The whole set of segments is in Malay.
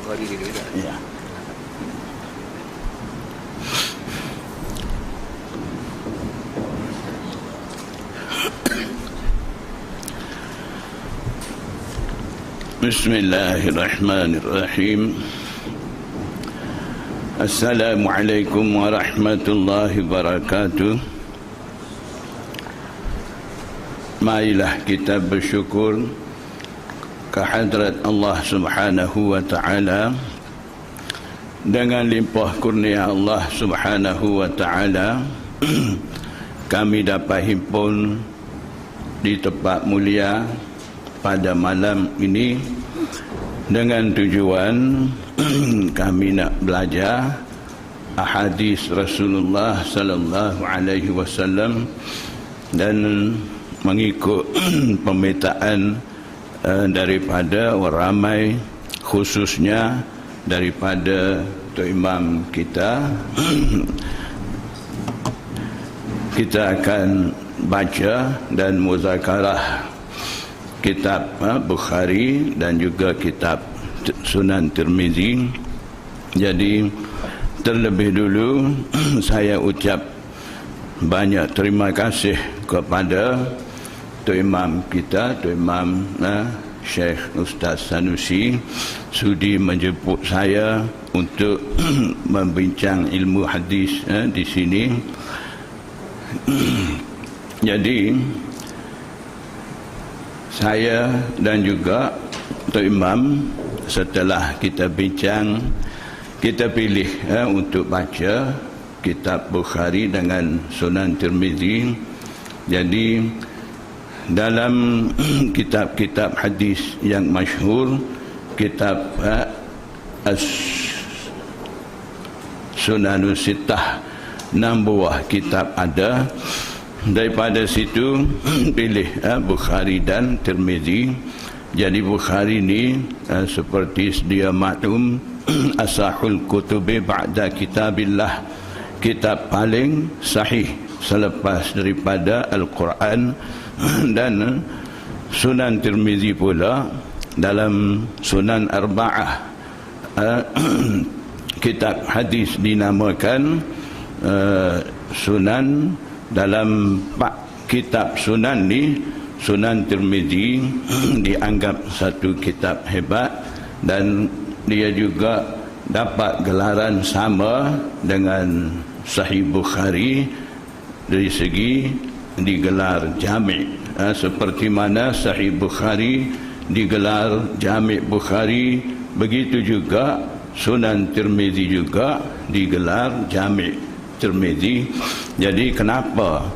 Bukhari dia. Ya. Bismillahirrahmanirrahim. Assalamualaikum warahmatullahi wabarakatuh. Marilah kita bersyukur kehadrat Allah Subhanahu wa taala. Dengan limpah kurnia Allah Subhanahu wa taala kami dapat himpun di tempat mulia pada malam ini dengan tujuan kami nak belajar ahadis Rasulullah sallallahu alaihi wasallam dan mengikut pemetaan daripada orang ramai, khususnya daripada Tok Imam kita. Kita akan baca dan muzakarah kitab Bukhari dan juga kitab Sunan Tirmizi. Jadi terlebih dulu saya ucap banyak terima kasih kepada Tok Imam kita, Tok Imam Syekh Ustaz Sanusi sudi menjemput saya untuk membincang ilmu hadis di sini. Jadi saya dan juga Tok Imam setelah kita bincang, kita pilih untuk baca kitab Bukhari dengan Sunan Tirmizi. Jadi dalam kitab-kitab hadis yang masyhur, kitab Sunanus Sittah, 6 buah kitab ada. Daripada situ pilih Bukhari dan Tirmizi. Jadi Bukhari ni seperti sedia maklum asahul kutubi ba'da kitabillah, kitab paling sahih selepas daripada Al-Quran. Dan Sunan Tirmizi pula dalam Sunan Arba'ah, kitab hadis dinamakan Sunan. Dalam 4 kitab Sunan ni, Sunan Tirmizi dianggap satu kitab hebat dan dia juga dapat gelaran sama dengan Sahih Bukhari dari segi digelar jami', seperti mana Sahih Bukhari digelar Jami' Bukhari, begitu juga Sunan Tirmizi juga digelar Jami' Tirmizi. Jadi kenapa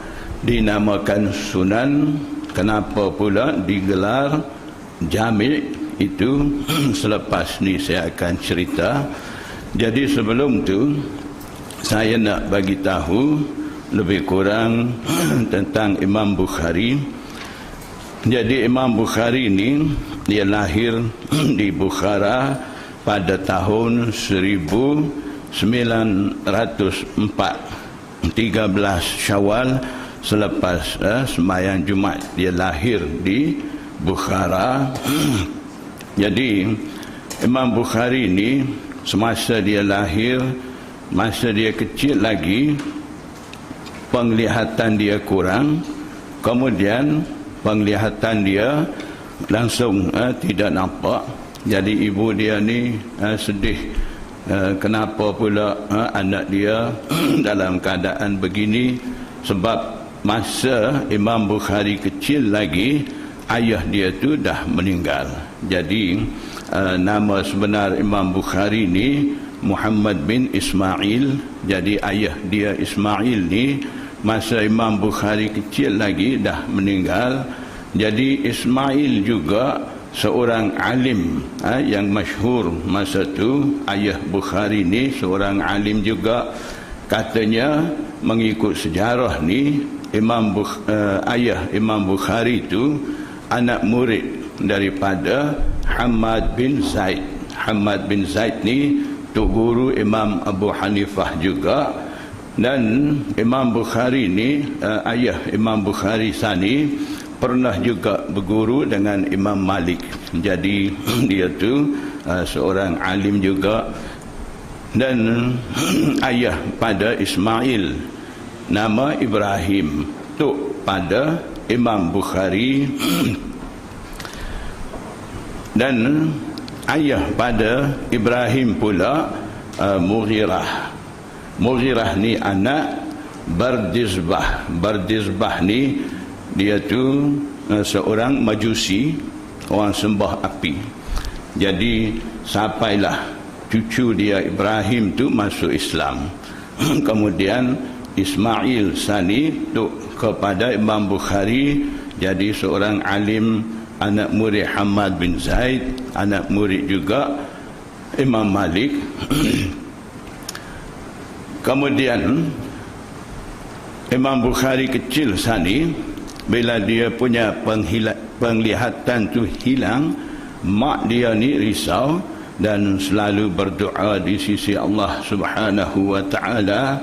dinamakan Sunan, kenapa pula digelar Jami', itu selepas ni saya akan cerita. Jadi sebelum tu saya nak bagi tahu lebih kurang tentang Imam Bukhari. Jadi Imam Bukhari ni dia lahir di Bukhara pada tahun 1904, 13 Syawal, selepas sembahyang Jumaat dia lahir di Bukhara. Jadi Imam Bukhari ni semasa dia lahir, masa dia kecil lagi, penglihatan dia kurang, kemudian penglihatan dia langsung tidak nampak. Jadi ibu dia ni sedih, kenapa pula anak dia dalam keadaan begini. Sebab masa Imam Bukhari kecil lagi, ayah dia tu dah meninggal. Jadi nama sebenar Imam Bukhari ni Muhammad bin Ismail. Jadi ayah dia Ismail ni masa Imam Bukhari kecil lagi dah meninggal. Jadi Ismail juga seorang alim yang masyhur masa tu. Ayah Bukhari ni seorang alim juga. Katanya mengikut sejarah ni, ayah Imam Bukhari tu anak murid daripada Hamad bin Zaid. Hamad bin Zaid ni tok guru Imam Abu Hanifah juga. Dan Imam Bukhari ni, ayah Imam Bukhari sani, pernah juga berguru dengan Imam Malik. Jadi dia tu seorang alim juga, dan ayah pada Ismail nama Ibrahim, tok pada Imam Bukhari, dan ayah pada Ibrahim pula Mughirah. Mughirah ni anak Bardizbah. Bardizbah ni dia tu seorang majusi, orang sembah api. Jadi sampailah cucu dia Ibrahim tu masuk Islam. Kemudian Ismail Sani tu kepada Imam Bukhari, jadi seorang alim, anak murid Hamad bin Zaid, anak murid juga Imam Malik. Kemudian Imam Bukhari kecil Sani, bila dia punya penglihatan tu hilang, mak dia ni risau dan selalu berdoa di sisi Allah Subhanahu wa taala.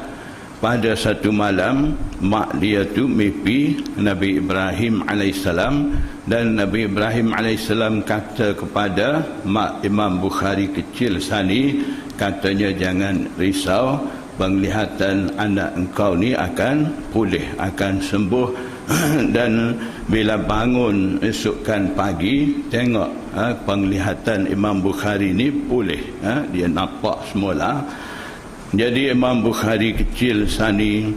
Pada satu malam mak dia tu mimpi Nabi Ibrahim alaihissalam, dan Nabi Ibrahim alaihissalam kata kepada mak Imam Bukhari kecil Sani, katanya, jangan risau, penglihatan anak engkau ni akan pulih, akan sembuh. Dan bila bangun esokkan pagi, tengok penglihatan Imam Bukhari ni pulih, dia nampak semula. Jadi Imam Bukhari kecil Sani,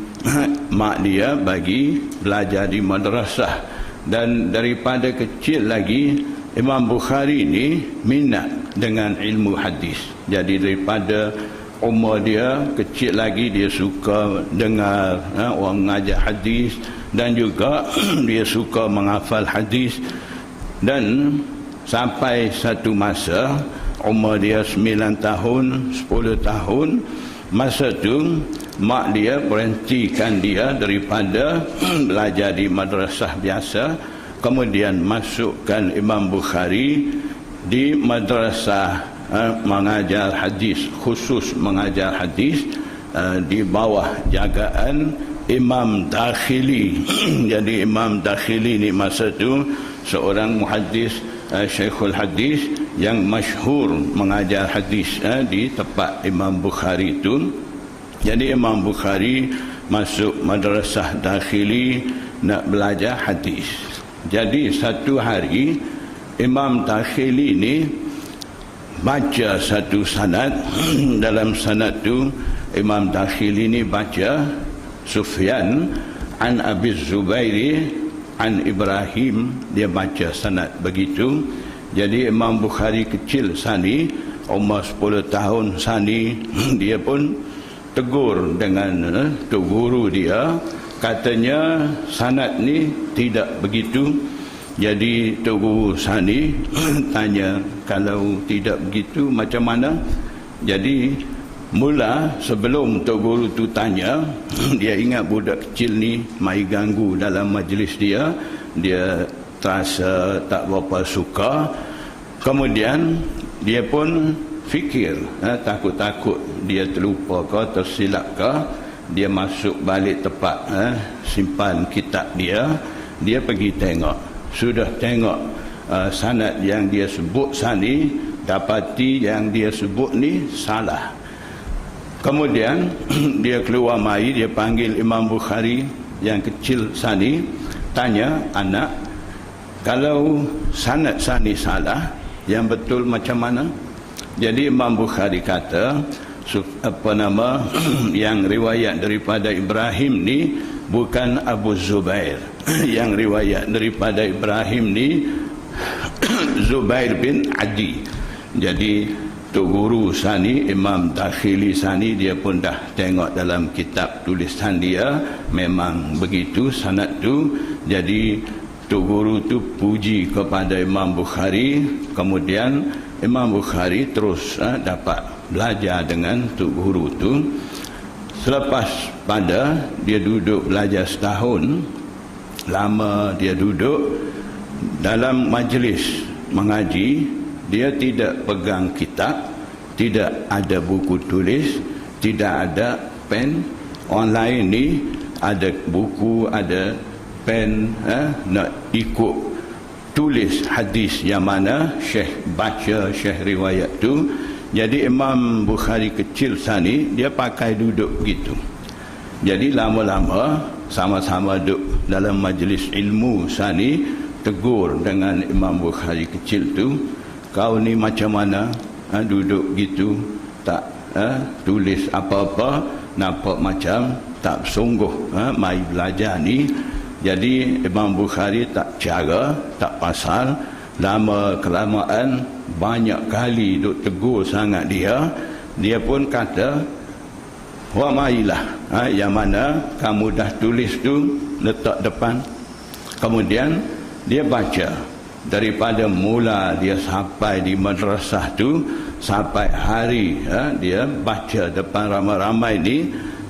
mak dia bagi belajar di madrasah, dan daripada kecil lagi Imam Bukhari ni minat dengan ilmu hadis. Jadi daripada umur dia kecil lagi, dia suka dengar orang mengajar hadis, dan juga dia suka menghafal hadis. Dan sampai satu masa umur dia 9 tahun, 10 tahun, masa tu mak dia berhentikan dia daripada belajar di madrasah biasa, kemudian masukkan Imam Bukhari di madrasah mengajar hadis, khusus mengajar hadis di bawah jagaan Imam Dakhili. Jadi Imam Dakhili ni masa tu seorang muhaddis, Syekhul Hadis yang masyhur mengajar hadis di tempat Imam Bukhari itu. Jadi Imam Bukhari masuk madrasah Dakhili nak belajar hadis. Jadi satu hari Imam Dakhili ni baca satu sanad. Dalam sanad tu Imam Dakhili ni baca Sufyan an Abi Zubairi an Ibrahim, dia baca sanad begitu. Jadi Imam Bukhari kecil Sani, umur 10 tahun Sani, dia pun tegur dengan tok guru dia, katanya sanad ni tidak begitu. Jadi tok guru Sani tanya, kalau tidak begitu macam mana? Jadi mula sebelum tok guru tu tanya, dia ingat budak kecil ni mai ganggu dalam majlis dia, dia terasa tak berapa suka. Kemudian dia pun fikir, takut-takut dia terlupa ke, tersilap ke. Dia masuk balik tempat simpan kitab dia, dia pergi tengok. Sudah tengok sanad yang dia sebut Sani, dapati yang dia sebut ni salah. Kemudian dia keluar mai, dia panggil Imam Bukhari yang kecil Sani, tanya, anak, kalau sanad Sani salah, yang betul macam mana? Jadi Imam Bukhari kata, yang riwayat daripada Ibrahim ni bukan Abu Zubair. Yang riwayat daripada Ibrahim ni Zubair bin Adi. Jadi Tok Guru Sani, Imam Dakhili Sani, dia pun dah tengok dalam kitab tulisan dia, memang begitu sanad tu. Jadi Tok Guru tu puji kepada Imam Bukhari. Kemudian Imam Bukhari terus dapat belajar dengan Tok Guru tu. Selepas pada dia duduk belajar setahun, lama dia duduk dalam majlis mengaji, dia tidak pegang kitab, tidak ada buku tulis, tidak ada pen. Orang lain ni ada buku, ada pen, nak ikut tulis hadis yang mana Syekh baca, Syekh riwayat tu. Jadi Imam Bukhari kecil sani dia pakai duduk begitu. Jadi lama-lama sama-sama duduk dalam majlis ilmu sani, tegur dengan Imam Bukhari kecil tu, kau ni macam mana duduk gitu, tak tulis apa-apa, nampak macam tak sungguh mai belajar ni. Jadi Imam Bukhari tak cara, tak pasal, lama kelamaan banyak kali duk tegur sangat dia pun kata, wa mailah, yang mana kamu dah tulis tu letak depan. Kemudian dia baca daripada mula dia sampai di madrasah tu sampai hari dia baca depan ramai-ramai ni,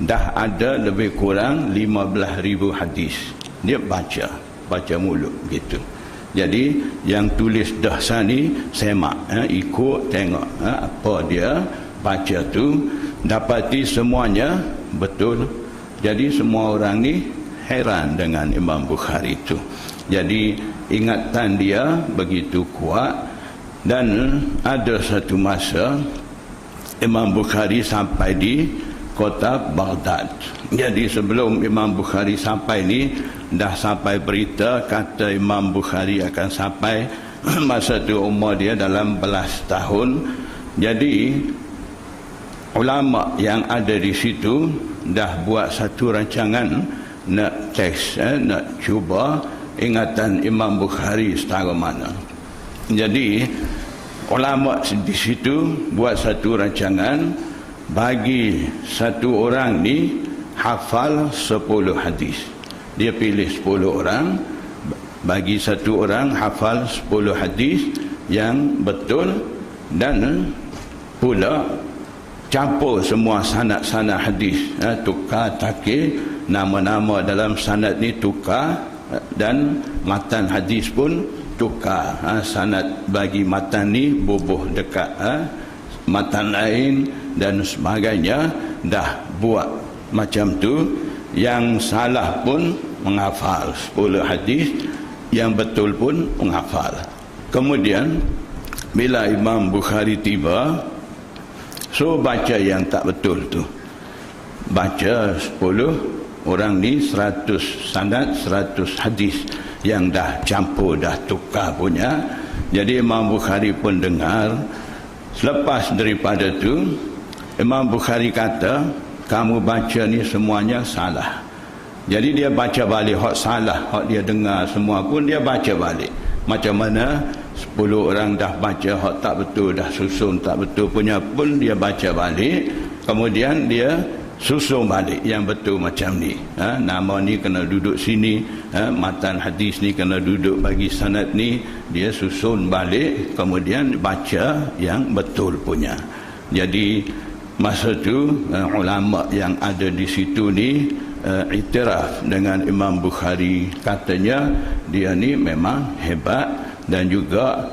dah ada lebih kurang 15,000 hadis dia baca mulut gitu. Jadi yang tulis dah sani semak, ikut tengok apa dia baca tu, dapati semuanya betul. Jadi semua orang ni heran dengan Imam Bukhari itu. Jadi ingatan dia begitu kuat. Dan ada satu masa Imam Bukhari sampai di kota Baghdad. Jadi sebelum Imam Bukhari sampai ni, dah sampai berita kata Imam Bukhari akan sampai. Masa tu umur dia dalam belas tahun. Jadi ulama yang ada di situ dah buat satu rancangan nak test, nak cuba ingatan Imam Bukhari setara mana. Jadi ulama di situ buat satu rancangan, bagi satu orang ni hafal 10 hadis. Dia pilih 10 orang, bagi satu orang hafal 10 hadis yang betul, dan pula campur semua sanad-sanad hadis, tukar takir, nama-nama dalam sanad ni tukar, dan matan hadis pun tukar. Sanad bagi matan ni bubuh dekat matan lain dan sebagainya. Dah buat macam tu. Yang salah pun menghafal 10 hadis, yang betul pun menghafal. Kemudian bila Imam Bukhari tiba, so baca yang tak betul tu. Baca 10 orang ni 100 sanad, 100 hadis yang dah campur, dah tukar punya. Jadi Imam Bukhari pun dengar. Selepas daripada tu, Imam Bukhari kata, kamu baca ni semuanya salah. Jadi dia baca balik hak salah, hak dia dengar semua pun dia baca balik. Macam mana 10 orang dah baca hak tak betul, dah susun tak betul punya pun dia baca balik. Kemudian dia susun balik yang betul macam ni. Nama ni kena duduk sini, matan hadis ni kena duduk bagi sanad ni. Dia susun balik, kemudian baca yang betul punya. Jadi masa tu ulama yang ada di situ ni iktiraf dengan Imam Bukhari, katanya dia ni memang hebat, dan juga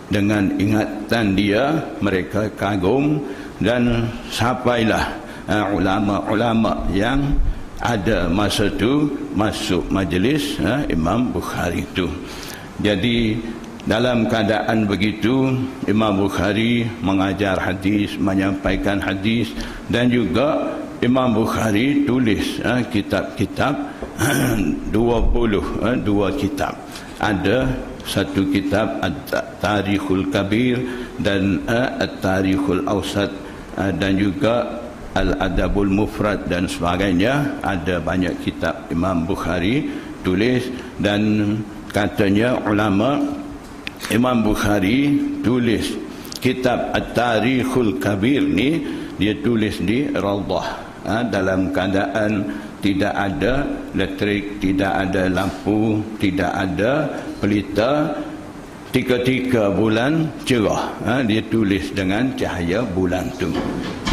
dengan ingatan dia mereka kagum, dan sampailah ulama-ulama yang ada masa tu masuk majlis Imam Bukhari itu. Jadi dalam keadaan begitu, Imam Bukhari mengajar hadis, menyampaikan hadis, dan juga Imam Bukhari tulis kitab-kitab 22 kitab. Ada satu kitab At-Tarikhul Kabir dan At-Tarikhul Awsat, dan juga Al-Adabul Mufrad dan sebagainya. Ada banyak kitab Imam Bukhari tulis, dan katanya ulama, Imam Bukhari tulis kitab At-Tarikhul Kabir ni, dia tulis di Raudhah, dalam keadaan tidak ada elektrik, tidak ada lampu, tidak ada pelita, 3 bulan cerah. Dia tulis dengan cahaya bulan tu.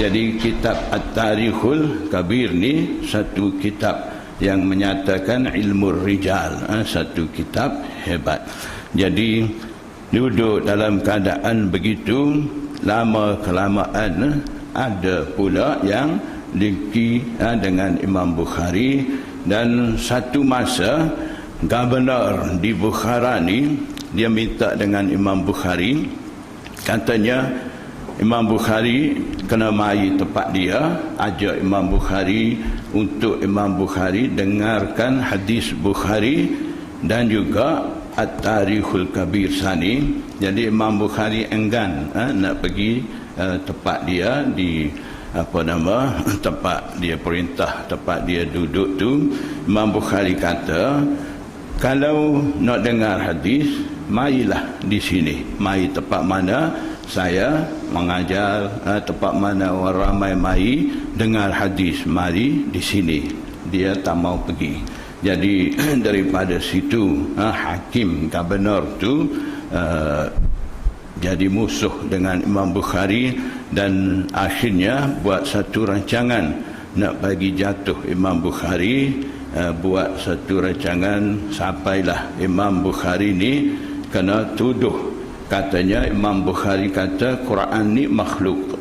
Jadi kitab At-Tarikhul Kabir ni satu kitab yang menyatakan ilmu rijal, satu kitab hebat. Jadi duduk dalam keadaan begitu, lama kelamaan ada pula yang dengki dengan Imam Bukhari. Dan satu masa gubernur di Bukhara ni dia minta dengan Imam Bukhari, katanya Imam Bukhari kena mari tempat dia, ajak Imam Bukhari untuk Imam Bukhari dengarkan hadis Bukhari dan juga At-Tarikhul Kabir Sani. Jadi Imam Bukhari enggan nak pergi tempat dia di tempat dia perintah, tempat dia duduk tu. Imam Bukhari kata, kalau nak dengar hadis, marilah di sini. Mari tempat mana saya mengajar, tempat mana orang ramai mari dengar hadis, mari di sini. Dia tak mau pergi. Jadi daripada situ Hakim Gubernur tu jadi musuh dengan Imam Bukhari, dan akhirnya buat satu rancangan nak bagi jatuh Imam Bukhari. Buat satu rancangan sampailah Imam Bukhari ni kena tuduh, katanya Imam Bukhari kata Quran ni makhluk,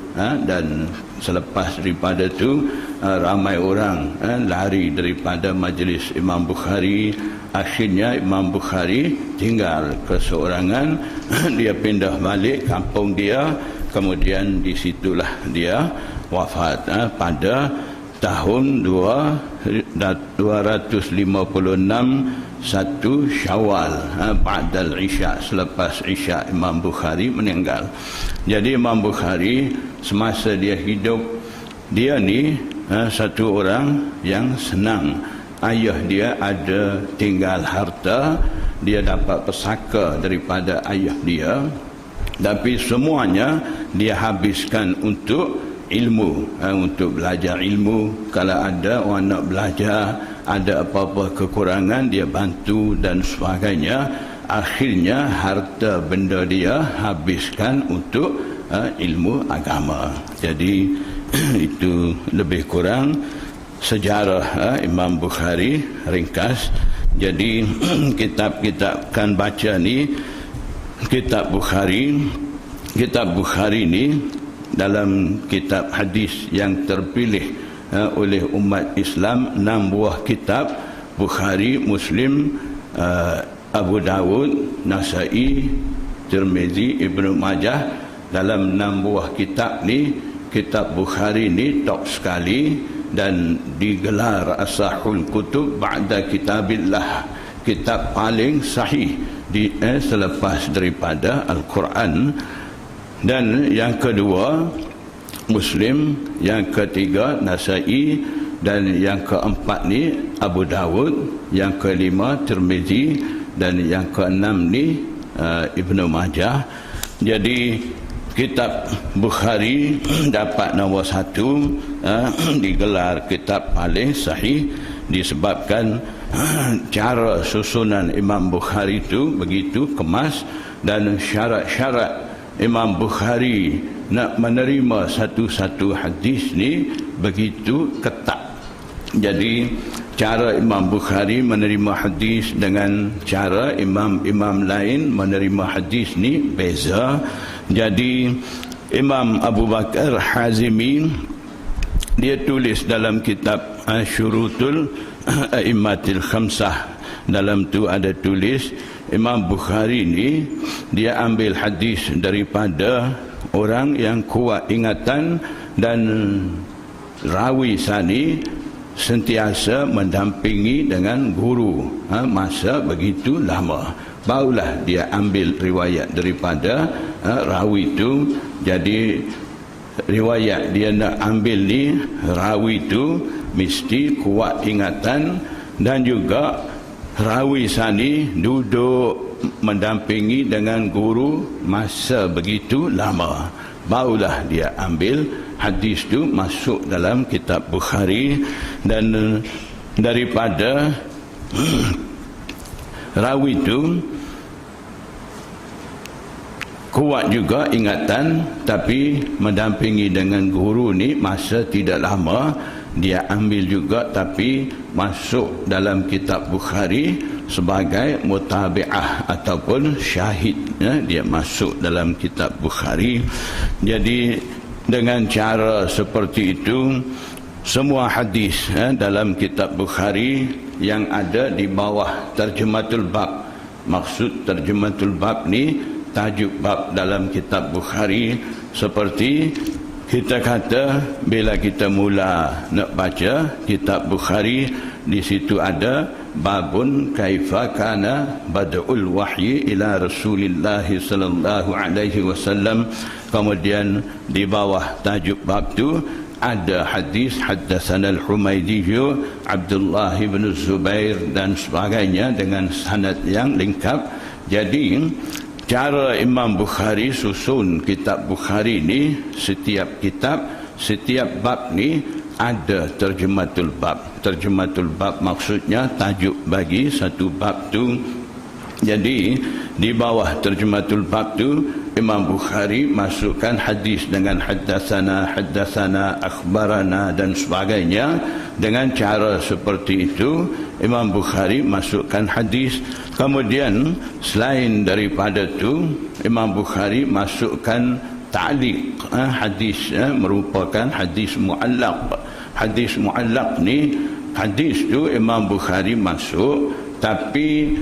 dan selepas daripada tu ramai orang lari daripada majlis Imam Bukhari. Akhirnya Imam Bukhari tinggal keseorangan. Dia pindah balik kampung dia, kemudian di situlah dia wafat pada tahun 256 1 Syawal, ba'dal Isya, selepas Isya Imam Bukhari meninggal. Jadi Imam Bukhari semasa dia hidup, dia ni satu orang yang senang. Ayah dia ada tinggal harta, dia dapat pesaka daripada ayah dia, tapi semuanya dia habiskan untuk ilmu, untuk belajar ilmu. Kalau ada orang nak belajar, ada apa-apa kekurangan, dia bantu dan sebagainya. Akhirnya harta benda dia habiskan untuk ilmu agama. Jadi itu lebih kurang sejarah Imam Bukhari ringkas. Jadi kitab-kitab kan baca ni, kitab Bukhari ni dalam kitab hadis yang terpilih oleh umat Islam 6 buah kitab: Bukhari, Muslim, Abu Dawud, Nasai, Tirmizi, Ibnu Majah. Dalam 6 buah kitab ni, kitab Bukhari ni top sekali dan digelar asahul kutub ba'da kitabillah, kitab paling sahih selepas daripada Al-Quran. Dan yang kedua Muslim, yang ketiga Nasai, dan yang keempat ni Abu Dawud, yang kelima Tirmizi, dan yang keenam ni Ibnu Majah. Jadi kitab Bukhari dapat nombor 1, digelar kitab paling sahih disebabkan cara susunan Imam Bukhari itu begitu kemas, dan syarat-syarat Imam Bukhari nak menerima satu-satu hadis ni begitu ketat. Jadi cara Imam Bukhari menerima hadis dengan cara imam-imam lain menerima hadis ni beza. Jadi Imam Abu Bakar Hazimi dia tulis dalam kitab Syurutul A'immatil Khamsah, dalam tu ada tulis Imam Bukhari ni dia ambil hadis daripada orang yang kuat ingatan, dan rawi sani sentiasa mendampingi dengan guru masa begitu lama, barulah dia ambil riwayat daripada rawi itu. Jadi riwayat dia nak ambil ni, rawi itu mesti kuat ingatan, dan juga rawi sani duduk mendampingi dengan guru masa begitu lama, barulah dia ambil hadis itu masuk dalam kitab Bukhari. Dan daripada rawi itu kuat juga ingatan, tapi mendampingi dengan guru ni masa tidak lama, dia ambil juga tapi masuk dalam kitab Bukhari sebagai mutabi'ah ataupun syahid, dia masuk dalam kitab Bukhari. Jadi dengan cara seperti itu, semua hadis dalam kitab Bukhari yang ada di bawah Tarjumatul Bab Maksud terjematul bab ni, tajuk bab dalam kitab Bukhari, seperti kita kata bila kita mula nak baca kitab Bukhari, di situ ada babun kaifa kana bad'ul wahyi ila Rasulillah sallallahu alaihi wasallam. Kemudian di bawah tajuk bab tu ada hadis haddatsana al-Humaydi Abdullah bin Zubair dan sebagainya dengan sanad yang lengkap. Jadi cara Imam Bukhari susun kitab Bukhari ni, setiap kitab, setiap bab ni ada terjematul bab. Terjematul bab maksudnya tajuk bagi satu bab tu. Jadi di bawah terjematul bab tu Imam Bukhari masukkan hadis dengan haddatsana, akhbarana dan sebagainya. Dengan cara seperti itu Imam Bukhari masukkan hadis. Kemudian selain daripada itu Imam Bukhari masukkan ta'liq. Hadis merupakan hadis mu'allaq. Hadis mu'allaq ni, hadis tu Imam Bukhari masuk, tapi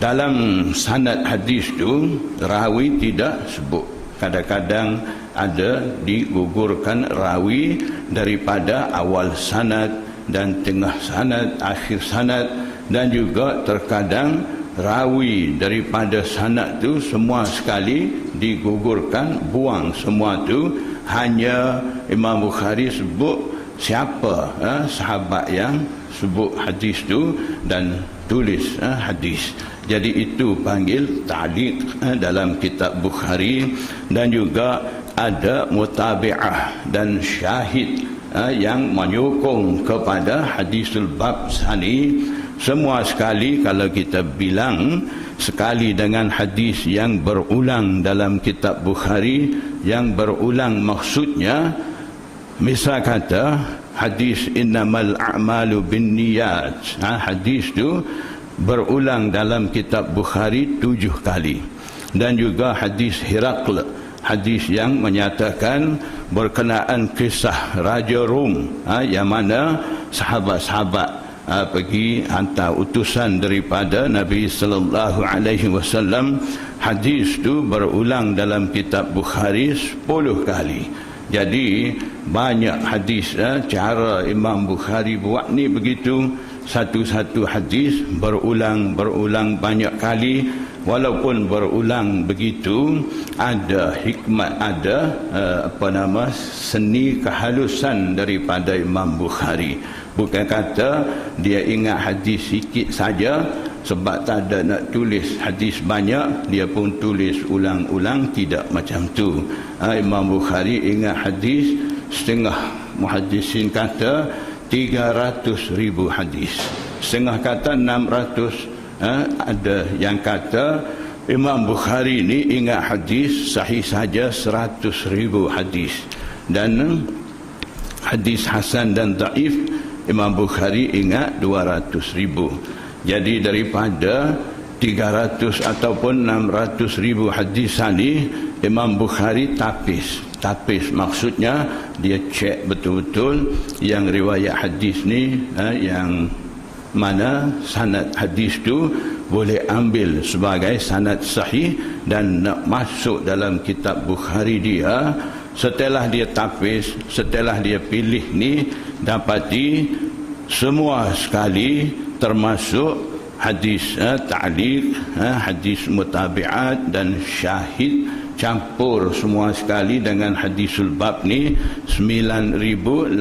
dalam sanad hadis tu rawi tidak sebut. Kadang-kadang ada digugurkan rawi daripada awal sanad dan tengah sanad, akhir sanad, dan juga terkadang rawi daripada sanad tu semua sekali digugurkan, buang semua tu. Hanya Imam Bukhari sebut siapa sahabat yang sebut hadis tu dan tulis hadis. Jadi itu panggil ta'liq dalam kitab Bukhari. Dan juga ada mutabi'ah dan syahid yang menyokong kepada hadisul bab sani. Semua sekali kalau kita bilang sekali dengan hadis yang berulang dalam kitab Bukhari, yang berulang maksudnya, misal kata hadis innamal a'malu binniyat, hadis tu berulang dalam kitab Bukhari 7 kali. Dan juga hadis Hirakl, hadis yang menyatakan berkenaan kisah Raja Rom, yang mana sahabat-sahabat pergi hantar utusan daripada Nabi sallallahu alaihi wasallam. Hadis tu berulang dalam kitab Bukhari 10 kali. Jadi banyak hadis. Cara Imam Bukhari buat ni begitu, satu-satu hadis berulang banyak kali. Walaupun berulang begitu, ada hikmat, ada seni kehalusan daripada Imam Bukhari. Bukan kata dia ingat hadis sikit saja, sebab tak ada nak tulis hadis banyak dia pun tulis ulang-ulang. Tidak macam tu. Imam Bukhari ingat hadis setengah. Muhaddisin kata 300,000 hadis, setengah kata 600. Ada yang kata Imam Bukhari ni ingat hadis sahih saja 100,000 hadis. Dan hadis hasan dan dhaif Imam Bukhari ingat 200,000. Jadi daripada 300 ataupun 600,000 hadis ni, Imam Bukhari tapis maksudnya dia cek betul-betul yang riwayat hadis ni, yang mana sanad hadis tu boleh ambil sebagai sanad sahih dan nak masuk dalam kitab Bukhari dia. Setelah dia tapis, setelah dia pilih ni, dapati semua sekali termasuk hadis ta'liq, hadis mutabi'at dan syahid, campur semua sekali dengan hadisul bab ni 9,082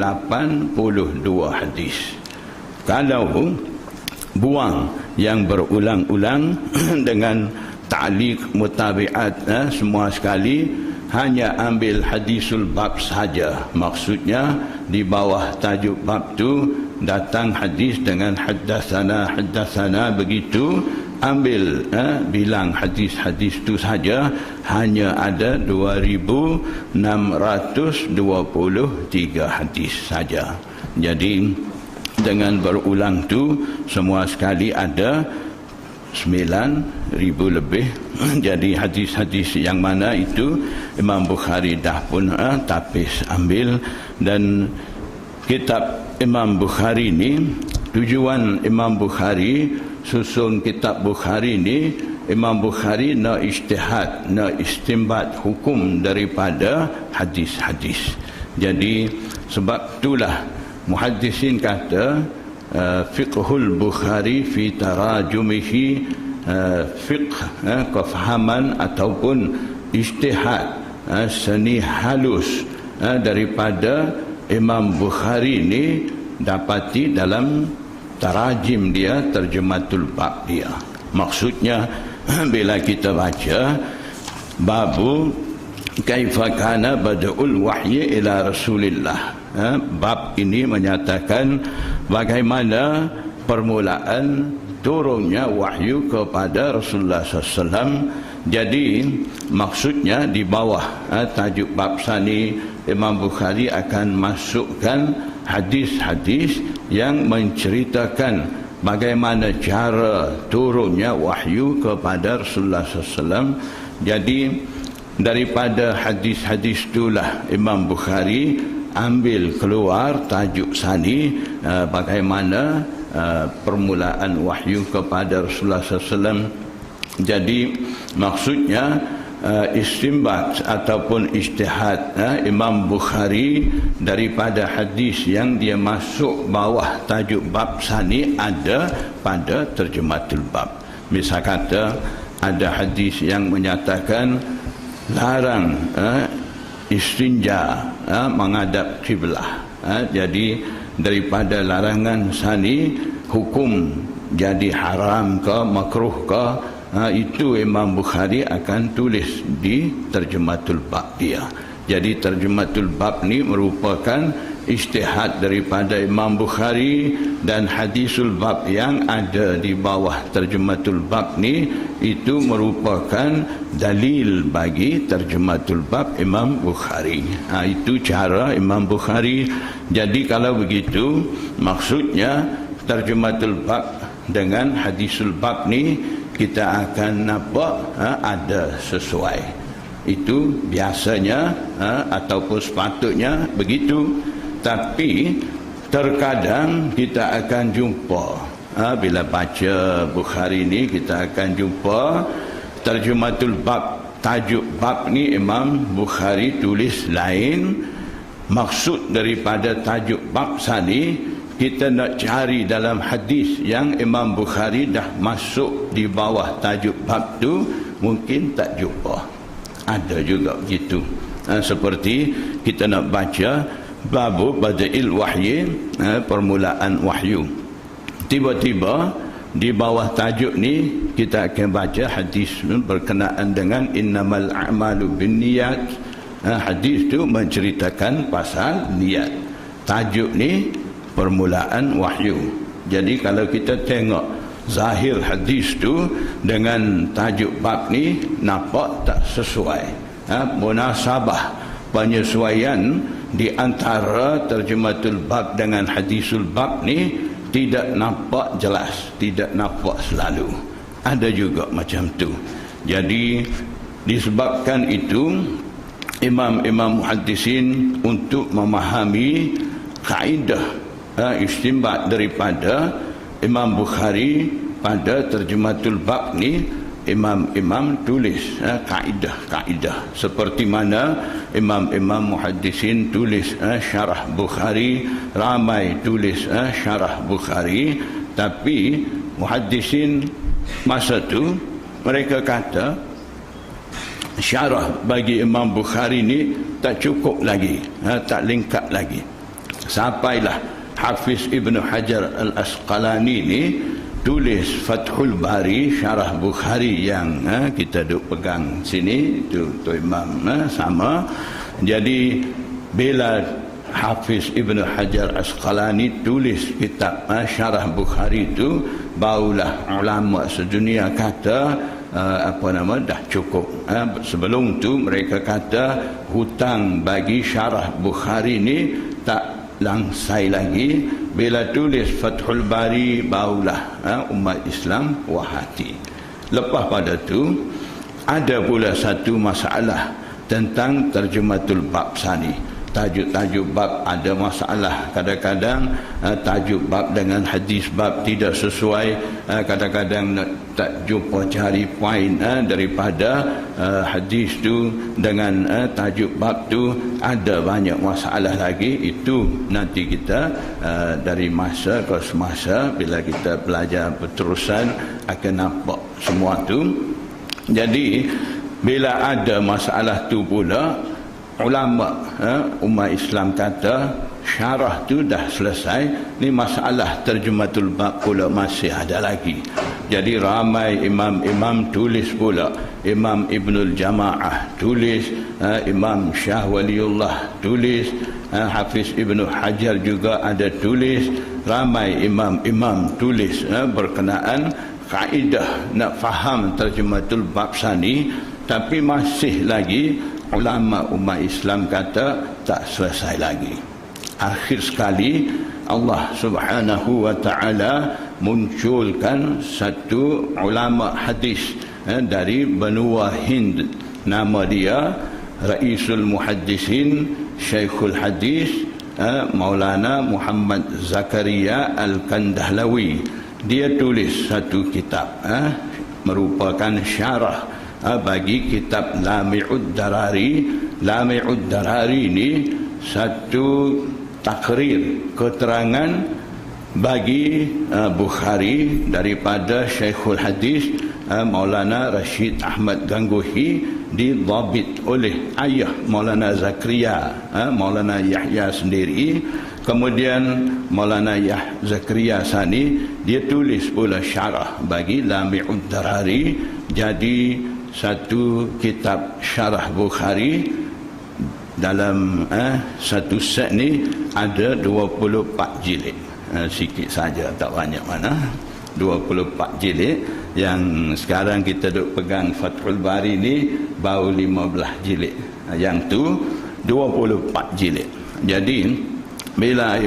hadis. Kalau buang yang berulang-ulang dengan ta'liq mutabi'at semua sekali, hanya ambil hadisul bab saja, maksudnya di bawah tajuk bab tu datang hadis dengan haddatsana begitu, ambil bilang hadis-hadis tu saja, hanya ada 2,623 hadis saja. Jadi dengan berulang tu semua sekali ada 9,000 lebih. Jadi hadis-hadis yang mana itu Imam Bukhari dah pun tapis ambil. Dan kitab Imam Bukhari ni, tujuan Imam Bukhari susun kitab Bukhari ni, Imam Bukhari nak ijtihad, nak istinbat hukum daripada hadis-hadis. Jadi sebab itulah muhaddisin kata fiqhul Bukhari fi tarajumihi, fiqh kefahaman ataupun ijtihad, seni halus daripada Imam Bukhari ni dapati dalam tarajim dia, terjematul bab dia. Maksudnya bila kita baca babu kaifa kana bada'ul wahyi ila Rasulillah, bab ini menyatakan bagaimana permulaan turunnya wahyu kepada Rasulullah SAW. Jadi maksudnya di bawah tajuk bab sani, Imam Bukhari akan masukkan hadis-hadis yang menceritakan bagaimana cara turunnya wahyu kepada Rasulullah SAW. Jadi daripada hadis-hadis itulah Imam Bukhari ambil keluar tajuk sani, bagaimana permulaan wahyu kepada Rasulullah SAW. Jadi maksudnya istinbat ataupun ijtihad Imam Bukhari daripada hadis yang dia masuk bawah tajuk bab sani ada pada terjematul bab. Misal kata ada hadis yang menyatakan larang istinja menghadap kiblah. Jadi daripada larangan sani, hukum jadi haram ke makruh ke, itu Imam Bukhari akan tulis di terjematul bab dia. Jadi terjematul bab ni merupakan ijtihad daripada Imam Bukhari, dan hadisul bab yang ada di bawah terjematul bab ni itu merupakan dalil bagi terjematul bab Imam Bukhari. Itu cara Imam Bukhari. Jadi kalau begitu maksudnya terjematul bab dengan hadisul bab ni kita akan nampak ada sesuai. Itu biasanya ataupun sepatutnya begitu. Tapi terkadang kita akan jumpa, bila baca Bukhari ni kita akan jumpa terjematul bab, tajuk bab ni Imam Bukhari tulis lain. Maksud daripada tajuk bab sani, kita nak cari dalam hadis yang Imam Bukhari dah masuk di bawah tajuk bab tu, mungkin tak jumpa. Ada juga begitu. Seperti kita nak baca babu bada'il wahyi, permulaan wahyu. Tiba-tiba di bawah tajuk ni kita akan baca hadis berkenaan dengan innamal a'malu binniyat. Hadis tu menceritakan pasal niat. Tajuk ni permulaan wahyu. Jadi kalau kita tengok zahir hadis tu dengan tajuk bab ni, nampak tak sesuai. Munasabah, penyesuaian di antara terjematul bab dengan hadisul bab ni tidak nampak jelas, tidak nampak selalu. Ada juga macam tu. Jadi disebabkan itu, imam-imam muhaddisin untuk memahami kaedah istinbat daripada Imam Bukhari pada terjematul bab ni, imam-imam tulis kaedah-kaedah seperti mana imam-imam muhaddisin tulis syarah Bukhari, ramai tulis syarah Bukhari. Tapi muhaddisin masa tu mereka kata syarah bagi Imam Bukhari ni tak cukup lagi, tak lengkap lagi. Sampailah Hafiz Ibn Hajar Al-Asqalani ni tulis Fathul Bari, syarah Bukhari yang kita duk pegang sini, itu Imam sama. Jadi bila Hafiz Ibn Hajar Asqalani tulis kitab syarah Bukhari itu, barulah ulama sedunia kata dah cukup. Sebelum tu mereka kata hutang bagi syarah Bukhari ni tak langsai lagi. Bila tulis Fathul Bari, barulah umat Islam wahati. Lepas pada tu ada pula satu masalah tentang terjematul bab sani. tajuk-tajuk bab ada masalah, kadang-kadang tajuk bab dengan hadis bab tidak sesuai, kadang-kadang tak jumpa cari poin daripada hadis tu dengan tajuk bab tu, ada banyak masalah lagi. Itu nanti kita dari masa ke semasa bila kita belajar berterusan akan nampak semua tu. Jadi bila ada masalah tu pula, ulama umat Islam kata syarah tu dah selesai, ni masalah terjematul bab pula masih ada lagi. Jadi ramai imam-imam tulis pula, Imam Ibnul Jamaah tulis, Imam Syah Waliullah tulis, Hafiz Ibnu Hajar juga ada tulis, ramai imam-imam tulis berkenaan kaedah nak faham terjematul bab sani. Tapi masih lagi ulama umat Islam kata tak selesai lagi. Akhir sekali Allah Subhanahu wa taala munculkan satu ulama hadis dari benua Hind, nama dia Raisul Muhaddisin Syekhul Hadis Maulana Muhammad Zakaria Al-Kandahlawi. Dia tulis satu kitab merupakan syarah bagi kitab Lami'ud Darari. Lami'ud Darari ini satu takrir, keterangan bagi Bukhari daripada Syekhul Hadis Maulana Rashid Ahmad Gangohi, didabit oleh ayah Maulana Zakaria, Maulana Yahya sendiri. Kemudian Maulana Zakaria Sani dia tulis pula syarah bagi Lami'ud Darari. Jadi satu kitab syarah Bukhari dalam satu set ni ada 24 jilid, sikit saja, tak banyak mana, 24 jilid. Yang sekarang kita duk pegang Fathul Bari ni baru 15 jilid, yang tu 24 jilid. Jadi bila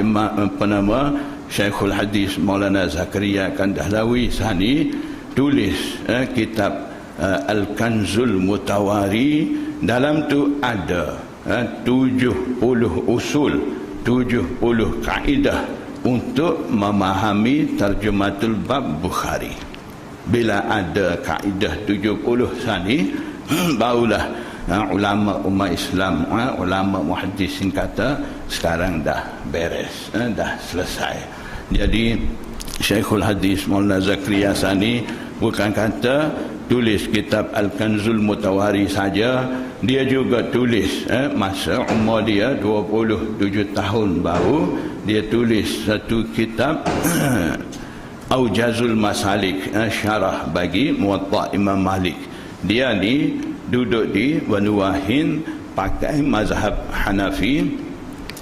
Syekhul Hadis Maulana Zakaria Kandahlawi Sani tulis kitab Al-Kanzul Mutawari, dalam tu ada 70 usul, 70 kaedah untuk memahami terjematul bab Bukhari. Bila ada kaedah 70 sani, barulah ulama umat Islam, ulama muhaddisin kata sekarang dah beres, dah selesai. Jadi Syekhul Hadis Maulana Zakaria Sani bukan kata tulis kitab Al-Kanzul Mutawari saja, dia juga tulis masa umur dia 27 tahun baru dia tulis satu kitab Aujazul Masalik, syarah bagi Muwatta Imam Malik. Dia ni duduk di benua Hind, pakai mazhab Hanafi,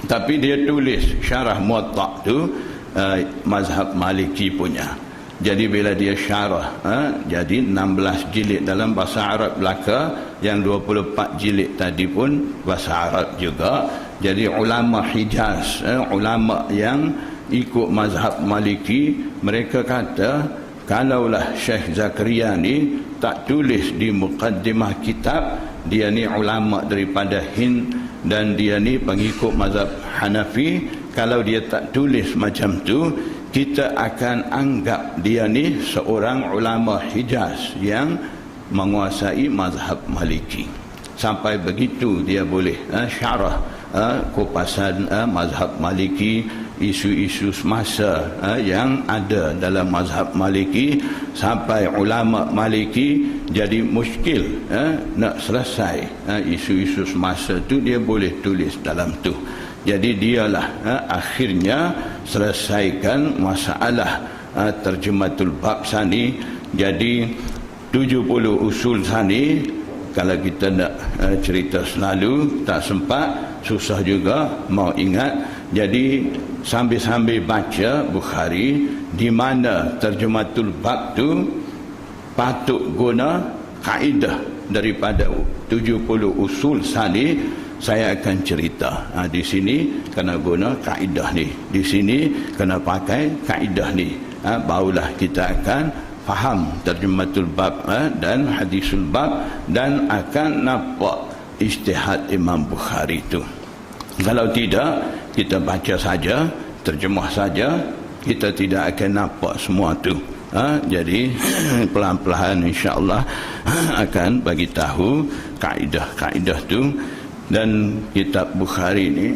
tapi dia tulis syarah Muwatta tu mazhab Maliki punya. Jadi bila dia syarah, jadi 16 jilid dalam bahasa Arab belaka, yang 24 jilid tadi pun bahasa Arab juga. Jadi ulama Hijaz, ulama yang ikut mazhab Maliki, mereka kata kalaulah Syekh Zakaria ni tak tulis di muqaddimah kitab, dia ni ulama daripada Hind dan dia ni pengikut mazhab Hanafi, kalau dia tak tulis macam tu, kita akan anggap dia ni seorang ulama Hijaz yang menguasai mazhab Maliki. Sampai begitu dia boleh syarah kupasan mazhab Maliki, isu-isu semasa yang ada dalam mazhab Maliki, sampai ulama Maliki jadi muskil nak selesai isu-isu semasa tu, dia boleh tulis dalam tu. Jadi dialah akhirnya selesaikan masalah terjematul bab sani. Jadi 70 usul sani, kalau kita nak cerita selalu tak sempat, susah juga mau ingat. Jadi sambil-sambil baca Bukhari, di mana terjematul bab tu patut guna kaedah daripada 70 usul sani, saya akan cerita. Di sini kena guna kaedah ni, di sini kena pakai kaedah ni, barulah kita akan faham terjematul bab dan hadisul bab, dan akan nampak ijtihad Imam Bukhari itu. Kalau tidak, kita baca saja, terjemah saja, kita tidak akan nampak semua tu. Jadi pelan-pelan insya-Allah akan bagi tahu kaedah-kaedah tu. Dan kitab Bukhari ni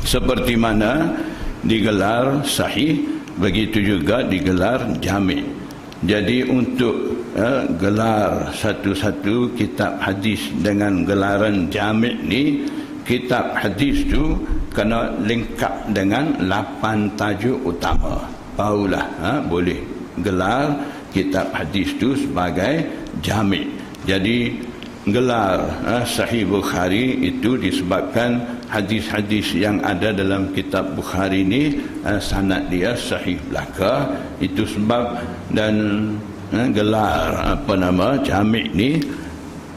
seperti mana digelar sahih, begitu juga digelar jami'. Jadi untuk gelar satu-satu kitab hadis dengan gelaran jami' ni, kitab hadis tu kena lengkap dengan 8 tajuk utama, barulah boleh gelar kitab hadis tu sebagai jami'. Jadi gelar Sahih Bukhari itu disebabkan hadis-hadis yang ada dalam kitab Bukhari ni sanad dia sahih belaka. Itu sebab. Dan gelar jami' ni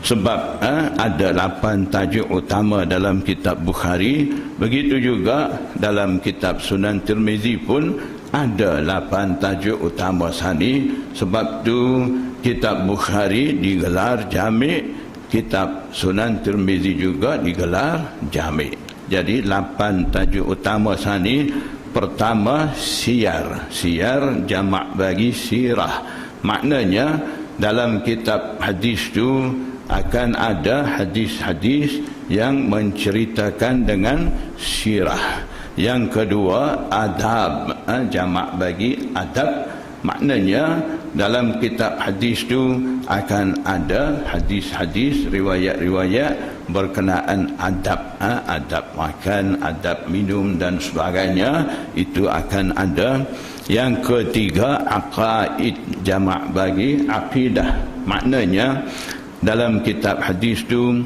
sebab ada 8 tajuk utama dalam kitab Bukhari. Begitu juga dalam kitab Sunan Tirmizi pun ada 8 tajuk utama sani. Sebab tu kitab Bukhari digelar jami', kitab Sunan Tirmizi juga digelar jami'. Jadi 8 tajuk utama sani. Pertama, siyar. Siyar jamak bagi sirah. Maknanya dalam kitab hadis tu akan ada hadis-hadis yang menceritakan dengan sirah. Yang kedua, adab, jamak bagi adab. Maknanya dalam kitab hadis tu akan ada hadis-hadis, riwayat-riwayat berkenaan adab, adab makan, adab minum dan sebagainya, itu akan ada. Yang ketiga, aqaid, jamak bagi aqidah. Maknanya dalam kitab hadis tu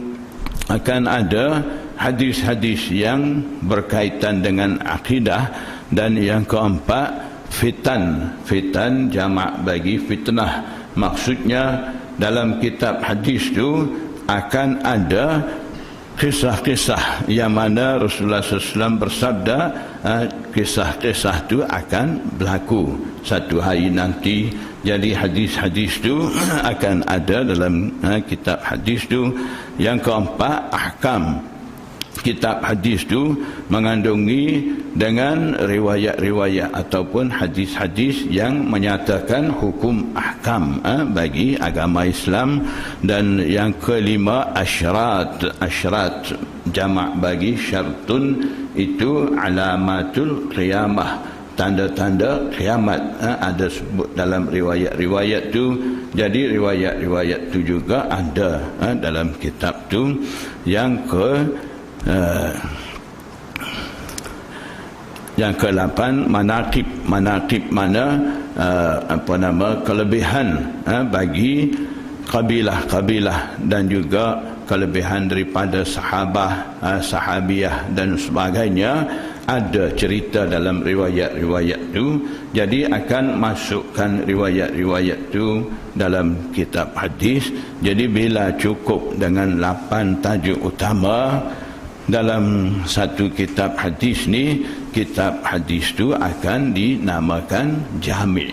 akan ada hadis-hadis yang berkaitan dengan akidah. Dan yang keempat, fitan. Fitan jamak bagi fitnah. Maksudnya dalam kitab hadis tu akan ada kisah-kisah yang mana Rasulullah SAW bersabda, kisah-kisah tu akan berlaku satu hari nanti. Jadi hadis-hadis tu akan ada dalam kitab hadis tu. Yang keempat, ahkam. Kitab hadis tu mengandungi dengan riwayat-riwayat ataupun hadis-hadis yang menyatakan hukum ahkam bagi agama Islam. Dan yang kelima, asyrat. Asyrat jamak bagi syartun, itu alamatul qiyamah, tanda-tanda kiamat. Ada sebut dalam riwayat-riwayat tu. Jadi riwayat-riwayat tu juga ada dalam kitab tu. Yang ke-8, manaqib. Manaqib mana kelebihan bagi kabilah-kabilah dan juga kelebihan daripada sahabiah dan sebagainya. Ada cerita dalam riwayat-riwayat tu. Jadi akan masukkan riwayat-riwayat tu dalam kitab hadis. Jadi bila cukup dengan 8 tajuk utama dalam satu kitab hadis ni, kitab hadis tu akan dinamakan jami'.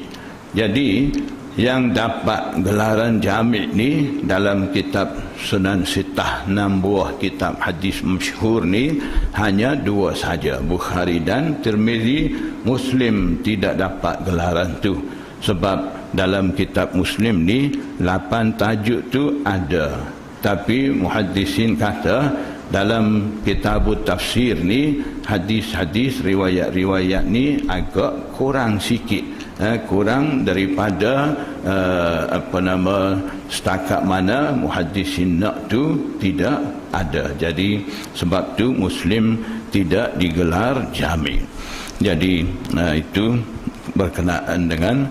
Jadi yang dapat gelaran jami' ni dalam kitab Sunan Sittah, 6 buah kitab hadis masyhur ni, hanya 2 saja, Bukhari dan Tirmizi. Muslim tidak dapat gelaran tu. Sebab dalam kitab Muslim ni 8 tajuk tu ada. Tapi muhaddisin kata dalam kitab tafsir ni, hadis-hadis, riwayat-riwayat ni agak kurang sikit, kurang daripada setakat mana muhaddisin nak tu tidak ada. Jadi sebab tu Muslim tidak digelar jami'. Jadi itu berkenaan dengan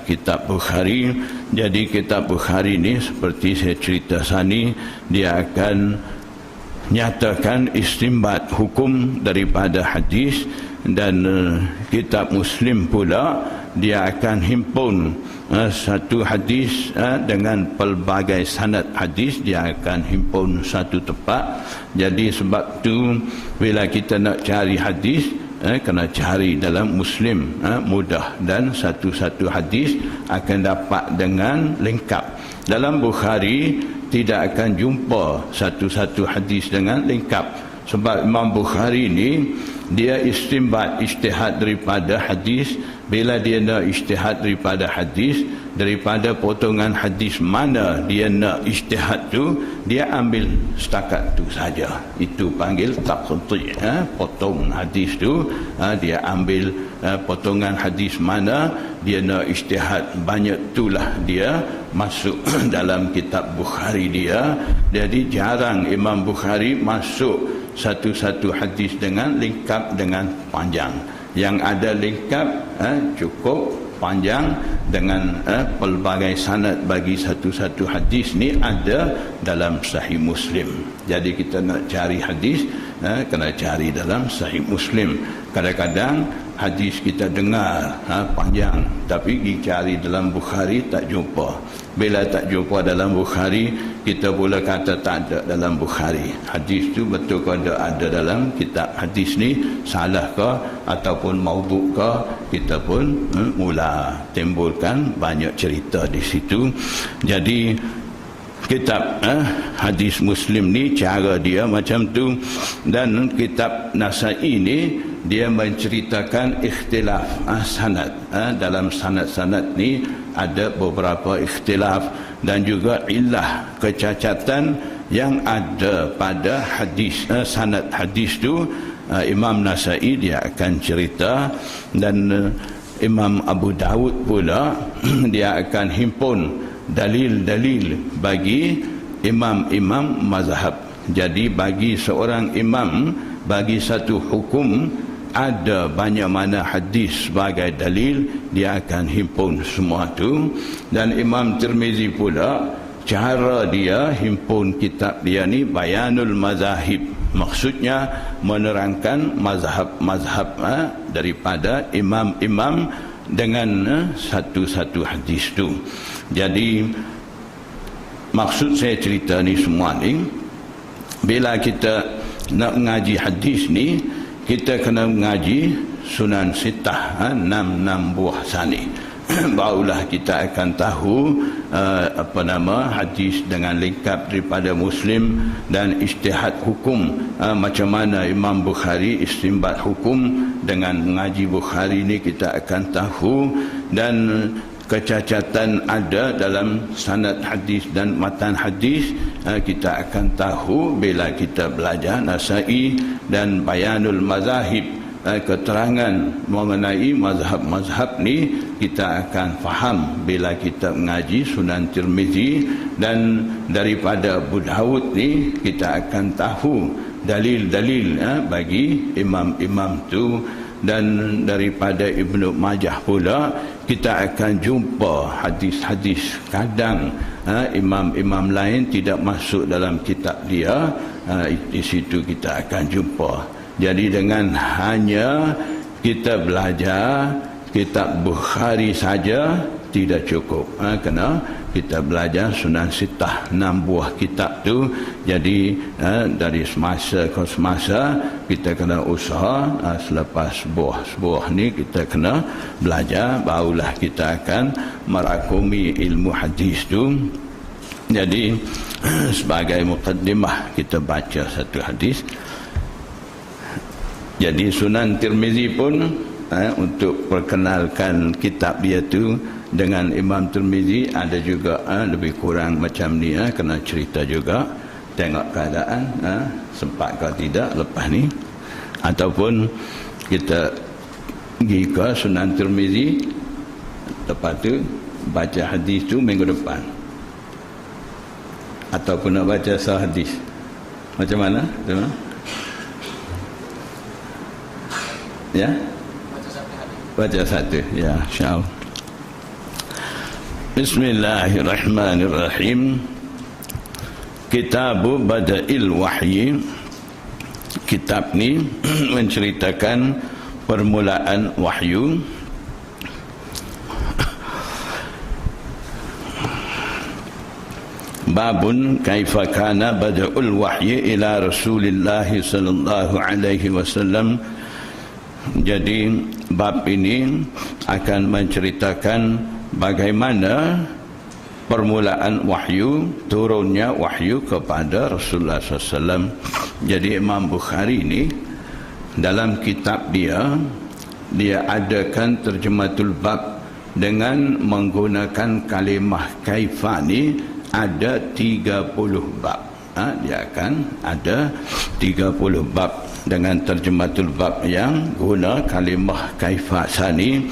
kitab Bukhari. Jadi kitab Bukhari ni seperti saya cerita sani, dia akan nyatakan istimbat hukum daripada hadis. Dan kitab Muslim pula dia akan himpun satu hadis dengan pelbagai sanad hadis, dia akan himpun satu tempat. Jadi sebab tu bila kita nak cari hadis, kena cari dalam Muslim, mudah, dan satu-satu hadis akan dapat dengan lengkap. Dalam Bukhari tidak akan jumpa satu-satu hadis dengan lengkap. Sebab Imam Bukhari ni dia istinbat, ijtihad daripada hadis. Bila dia nak ijtihad daripada hadis, daripada potongan hadis mana dia nak ijtihad tu, dia ambil setakat tu saja. Itu panggil taqti', potong hadis tu, dia ambil potongan hadis mana dia nak ijtihad, banyak itulah dia masuk dalam kitab Bukhari dia. Jadi jarang Imam Bukhari masuk satu-satu hadis dengan lengkap, dengan panjang. Yang ada lengkap cukup, panjang, dengan pelbagai sanad bagi satu-satu hadis ni ada dalam Sahih Muslim. Jadi kita nak cari hadis, kena cari dalam Sahih Muslim. Kadang-kadang hadis kita dengar panjang, tapi pergi cari dalam Bukhari tak jumpa. Bila tak jumpa dalam Bukhari, kita pula kata tak ada dalam Bukhari. Hadis tu betul ke ada dalam kitab hadis ni, salah ke ataupun maudhu' ke, kita pun mula timbulkan banyak cerita di situ. Jadi kitab hadis Muslim ni cara dia macam tu. Dan kitab Nasa'i ni dia menceritakan ikhtilaf sanad. Dalam sanad-sanad ni ada beberapa ikhtilaf dan juga illah, kecacatan yang ada pada hadis, sanad hadis tu. Imam Nasa'i dia akan cerita, dan Imam Abu Dawud pula dia akan himpun dalil-dalil bagi imam-imam mazhab. Jadi bagi seorang imam, bagi satu hukum, ada banyak mana hadis sebagai dalil, dia akan himpun semua tu. Dan Imam Tirmizi pula, cara dia himpun kitab dia ni Bayanul Mazahib, maksudnya menerangkan mazhab-mazhab daripada imam-imam dengan satu-satu hadis tu. Jadi maksud saya cerita ni semua ni, bila kita nak mengaji hadis ni, kita kena mengaji Sunan Sittah, 6 buah sani. Barulah kita akan tahu hadis dengan lengkap daripada Muslim, dan ijtihad hukum, macam mana Imam Bukhari istinbat hukum. Dengan mengaji Bukhari ni kita akan tahu, dan kecacatan ada dalam sanad hadis dan matan hadis, kita akan tahu bila kita belajar Nasa'i dan Bayanul Mazahib, keterangan mengenai mazhab-mazhab ni kita akan faham bila kita mengaji Sunan Tirmizi. Dan daripada Abu Dawud ni kita akan tahu dalil-dalil bagi imam-imam tu. Dan daripada Ibnu Majah pula kita akan jumpa hadis-hadis. Kadang imam-imam lain tidak masuk dalam kitab dia, di situ kita akan jumpa. Jadi dengan hanya kita belajar kitab Bukhari saja tidak cukup, kena kita belajar Sunan Sittah, 6 buah kitab tu. Jadi dari semasa ke semasa kita kena usaha, selepas sebuah ni kita kena belajar, barulah kita akan merakumi ilmu hadis tu. Jadi sebagai muqaddimah kita baca satu hadis. Jadi Sunan Tirmizi pun untuk perkenalkan kitab dia tu dengan Imam Tirmizi ada juga lebih kurang macam ni, kena cerita juga, tengok keadaan sempat ke tidak lepas ni, ataupun kita pergi ke Sunan Tirmizi, lepas tu baca hadis tu minggu depan, ataupun nak baca sahadis macam mana tu? Ya, baca satu ya, insyaAllah. Bismillahirrahmanirrahim. Kitabu Bada'il Wahyi. Kitab ni menceritakan permulaan wahyu. Babun kaifa kana bada'ul wahyi ila Rasulillah sallallahu alaihi wasallam. Jadi bab ini akan menceritakan bagaimana permulaan wahyu, turunnya wahyu kepada Rasulullah SAW. Jadi Imam Bukhari ni dalam kitab dia adakan terjematul bab dengan menggunakan kalimah kaifa ni ada 30 bab. Dia akan ada 30 bab dengan terjematul bab yang guna kalimah kaifa sani.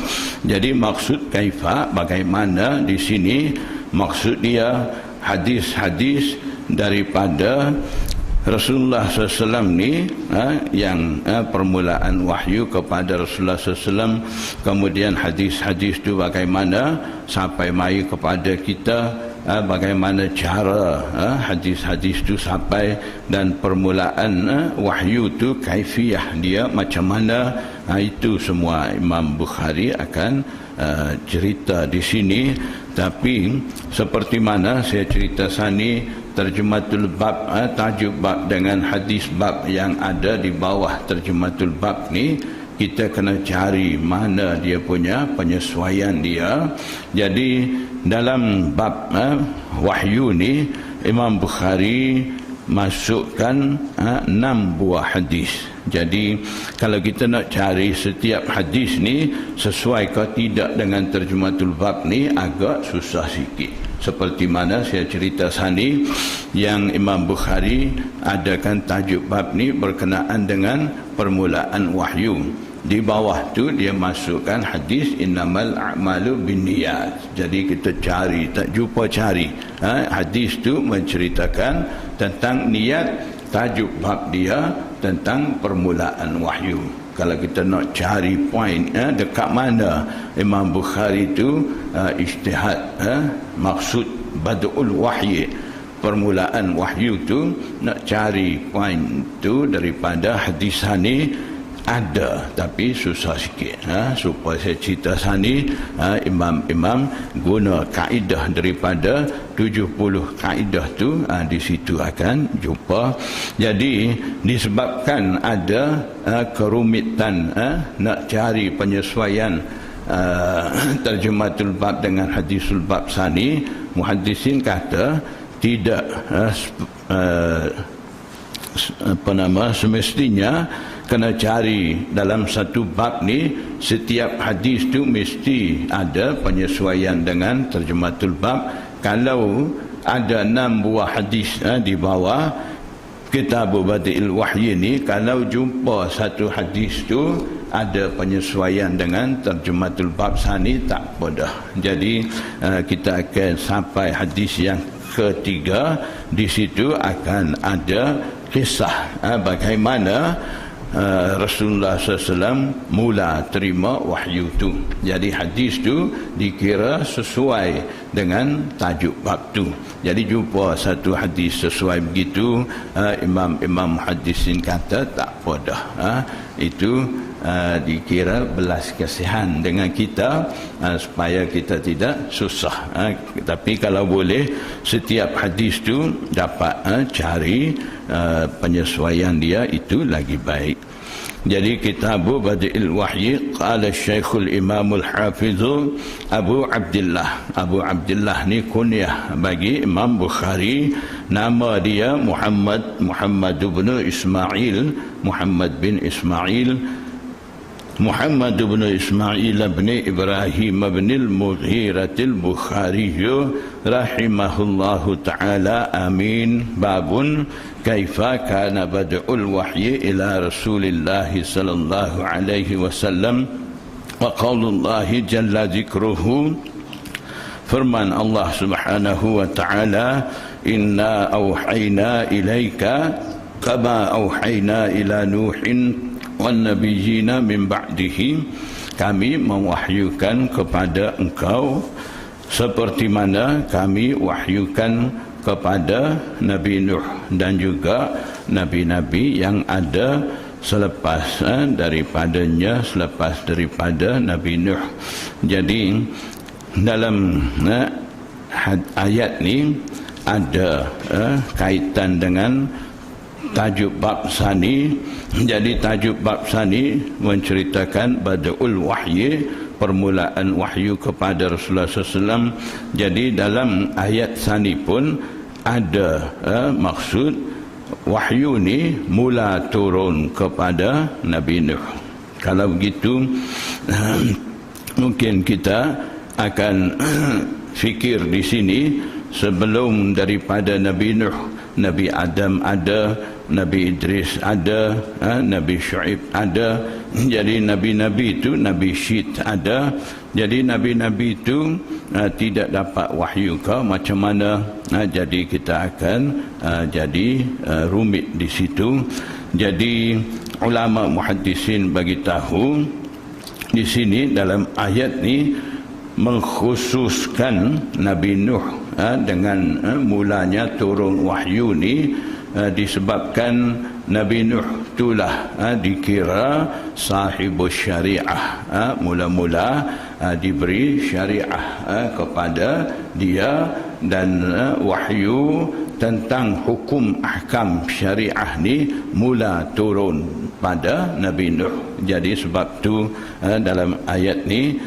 Jadi maksud kaifa bagaimana di sini, maksud dia hadis-hadis daripada Rasulullah SAW ni yang permulaan wahyu kepada Rasulullah SAW, kemudian hadis-hadis tu bagaimana sampai mai kepada kita, bagaimana cara hadis-hadis tu sampai, dan permulaan wahyu tu kaifiyah dia macam mana, itu semua Imam Bukhari akan cerita di sini. Tapi seperti mana saya cerita sani, terjematul bab, tajuk bab dengan hadis bab yang ada di bawah terjematul bab ni, kita kena cari mana dia punya penyesuaian dia. Jadi dalam bab wahyu ni Imam Bukhari masukkan 6 buah hadis. Jadi kalau kita nak cari setiap hadis ni sesuai ke tidak dengan terjematul bab ni agak susah sikit. Seperti mana saya cerita sani, yang Imam Bukhari adakan tajuk bab ni berkenaan dengan permulaan wahyu. Di bawah tu dia masukkan hadis innamal a'malu binniyat. Jadi kita cari, tak jumpa cari. Hadis tu menceritakan tentang niat, tajuk bab dia tentang permulaan wahyu. Kalau kita nak cari poin dekat mana Imam Bukhari tu ijtihad, maksud badul wahyi, permulaan wahyu tu, nak cari poin tu daripada hadis ni ada, tapi susah sikit. Supaya saya cerita sani, imam-imam guna kaedah daripada 70 kaedah tu, di situ akan jumpa. Jadi disebabkan ada kerumitan nak cari penyesuaian terjematul bab dengan hadisul bab sani, muhaddisin kata tidak semestinya kena cari dalam satu bab ni setiap hadis tu mesti ada penyesuaian dengan terjematul bab. Kalau ada 6 buah hadis di bawah kitab Badi'il Wahyi ni, kalau jumpa satu hadis tu ada penyesuaian dengan terjematul bab sani, tak apa dah. Jadi kita akan sampai hadis yang ketiga. Di situ akan ada kisah bagaimana Rasulullah SAW mula terima wahyu tu. Jadi hadis tu dikira sesuai dengan tajuk bab tu. Jadi jumpa satu hadis sesuai begitu, imam-imam muhaddisin kata tak apa dah. Itu dikira belas kasihan dengan kita, supaya kita tidak susah. Tapi kalau boleh setiap hadis tu dapat cari penyesuaian dia, itu lagi baik. Jadi kitab Badi'il Wahyi, qala Syekhul Imamul Hafizu Abu Abdullah. Abu Abdullah ni kunyah bagi Imam Bukhari. Nama dia Muhammad bin Ismail, Muhammad bin Ismail bin Ibrahim bin al-Mughirah al-Bukhari rahimahullahu ta'ala. Amin. Babun kaifa kana bad'ul wahyi ila Rasulillah sallallahu alaihi wasallam wa qaulullah jalla dzikruhu. Firman Allah Subhanahu wa ta'ala, inna auhayna ilaika kama auhayna ila Nuhin wan nabiyina min ba'dihi. Kami mewahyukan kepada engkau seperti mana kami wahyukan kepada Nabi Nuh dan juga nabi-nabi yang ada selepas daripadanya, selepas daripada Nabi Nuh. Jadi dalam ayat ni ada kaitan dengan tajuk bab sani. Jadi tajuk bab sani menceritakan badul wahyi, permulaan wahyu kepada Rasulullah SAW. Jadi dalam ayat sani pun ada maksud wahyu ni mula turun kepada Nabi Nuh. Kalau begitu mungkin kita akan fikir di sini, sebelum daripada Nabi Nuh, Nabi Adam ada, Nabi Idris ada, Nabi Syuaib ada. Jadi nabi-nabi itu, Nabi Syed ada. Jadi nabi-nabi itu tidak dapat wahyu ke macam mana? Jadi kita akan jadi rumit di situ. Jadi ulama muhaddisin bagi tahu di sini dalam ayat ni mengkhususkan Nabi Nuh dengan mulanya turun wahyu ni disebabkan Nabi Nuh itulah dikira sahibus syariah, mula-mula diberi syariah kepada dia, dan wahyu tentang hukum ahkam syariah ni mula turun pada Nabi Nuh. Jadi sebab tu dalam ayat ni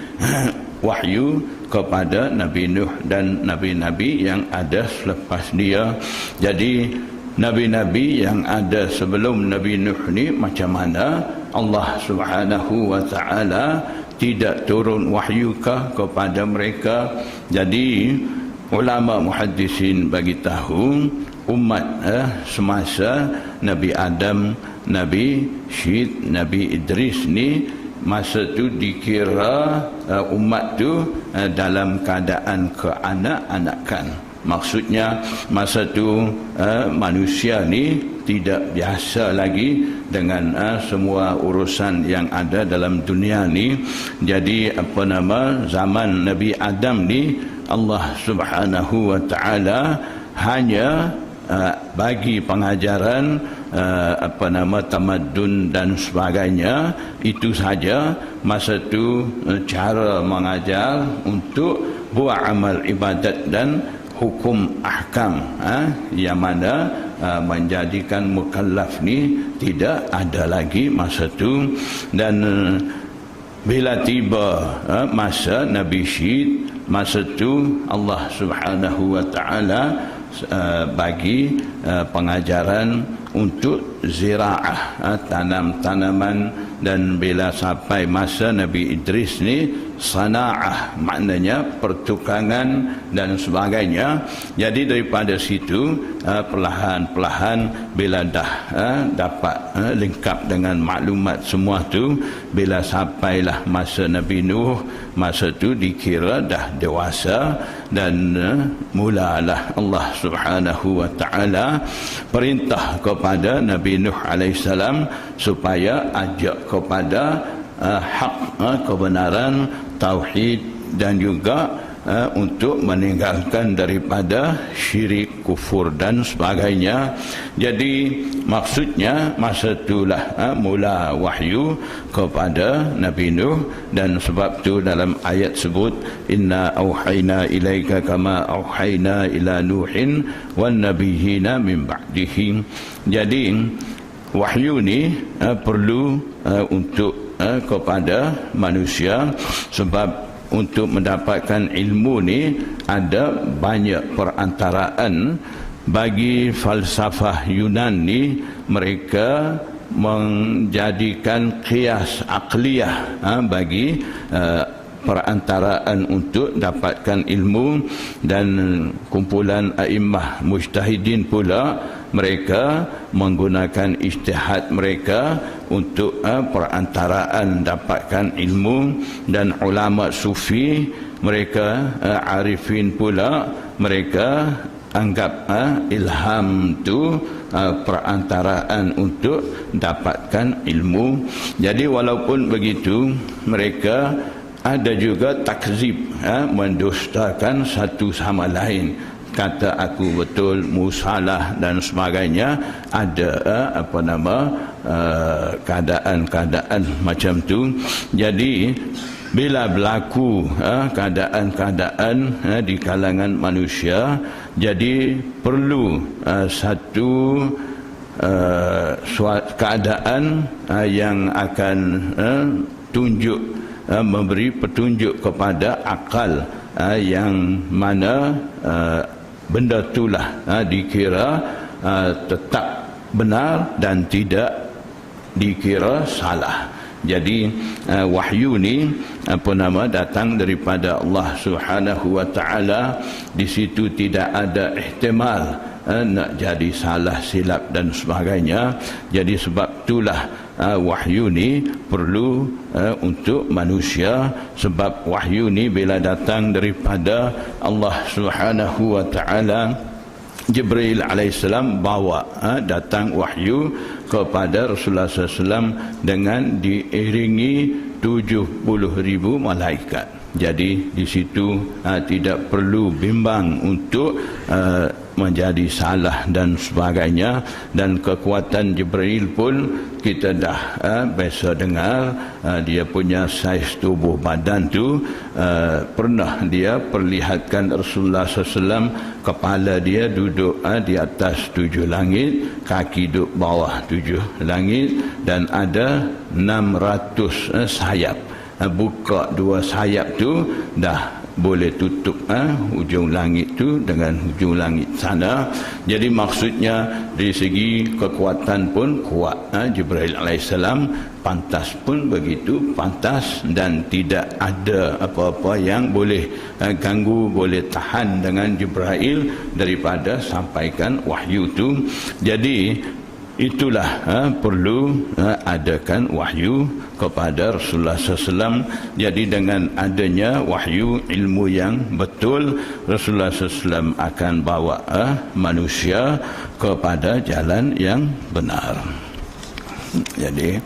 wahyu kepada Nabi Nuh dan nabi-nabi yang ada selepas dia. Jadi nabi-nabi yang ada sebelum Nabi Nuh ni macam mana Allah Subhanahu wa taala tidak turun wahyu kepada mereka? Jadi ulama muhaddisin bagi tahu umat semasa Nabi Adam, Nabi Syed, Nabi Idris ni masa tu dikira umat tu dalam keadaan keanak-anakan. Maksudnya masa tu manusia ni tidak biasa lagi dengan semua urusan yang ada dalam dunia ni. Jadi zaman Nabi Adam ni Allah Subhanahu wa taala hanya bagi pengajaran tamadun dan sebagainya, itu saja. Masa tu cara mengajar untuk buat amal ibadat dan hukum ahkam yang mana menjadikan mukallaf ni tidak ada lagi masa tu. Dan bila tiba masa Nabi Syed, masa tu Allah Subhanahu wa taala bagi pengajaran untuk ziraah, tanam-tanaman. Dan bila sampai masa Nabi Idris ni sana'ah, maknanya pertukangan dan sebagainya. Jadi daripada situ perlahan-perlahan bila dah dapat lengkap dengan maklumat semua tu, bila sampailah masa Nabi Nuh, masa tu dikira dah dewasa, dan mulalah Allah Subhanahu wa taala perintah kepada Nabi Nuh alaihissalam supaya ajak kepada hak, kebenaran, tauhid, dan juga untuk meninggalkan daripada syirik, kufur dan sebagainya. Jadi maksudnya masa itulah mula wahyu kepada Nabi Nuh. Dan sebab tu dalam ayat sebut inna auhayna ilaika kama auhayna ila nuhin wan nabiyina min ba'dihi. Jadi wahyu ni perlu untuk kepada manusia, sebab untuk mendapatkan ilmu ni ada banyak perantaraan. Bagi falsafah Yunani, mereka menjadikan qiyas aqliyah bagi perantaraan untuk dapatkan ilmu. Dan kumpulan a'immah mujtahidin pula, mereka menggunakan ijtihad mereka untuk perantaraan dapatkan ilmu. Dan ulama sufi, mereka arifin pula, mereka anggap ilham tu perantaraan untuk dapatkan ilmu. Jadi walaupun begitu, mereka ada juga takzib, mendustakan satu sama lain. Kata aku betul, musalah dan sebagainya. Ada keadaan-keadaan macam tu. Jadi bila berlaku keadaan-keadaan di kalangan manusia, jadi perlu satu keadaan yang akan tunjuk memberi petunjuk kepada akal yang mana benda itulah dikira tetap benar dan tidak dikira salah. Jadi wahyu ni datang daripada Allah Subhanahu wa taala. Di situ tidak ada ihtimal nak jadi salah, silap dan sebagainya. Jadi sebab itulah wahyu ni perlu untuk manusia, sebab wahyu ni bila datang daripada Allah Subhanahu wa taala, Jibril alaihissalam bawa datang wahyu kepada Rasulullah SAW dengan diiringi 70,000 malaikat. Jadi di situ tidak perlu bimbang untuk menjadi salah dan sebagainya. Dan kekuatan Jibril pun kita dah biasa dengar, dia punya saiz tubuh badan tu pernah dia perlihatkan Rasulullah SAW, kepala dia duduk di atas 7 langit, kaki duduk bawah 7 langit, dan ada 600 sayap. Buka 2 sayap tu dah boleh tutup hujung langit tu dengan hujung langit sana. Jadi maksudnya dari segi kekuatan pun kuat. Jibril alaihissalam pantas pun begitu pantas, dan tidak ada apa-apa yang boleh ganggu, boleh tahan dengan Jibril daripada sampaikan wahyu tu. Jadi itulah perlu adakan wahyu kepada Rasulullah SAW. Jadi dengan adanya wahyu ilmu yang betul, Rasulullah SAW akan bawa manusia kepada jalan yang benar. Jadi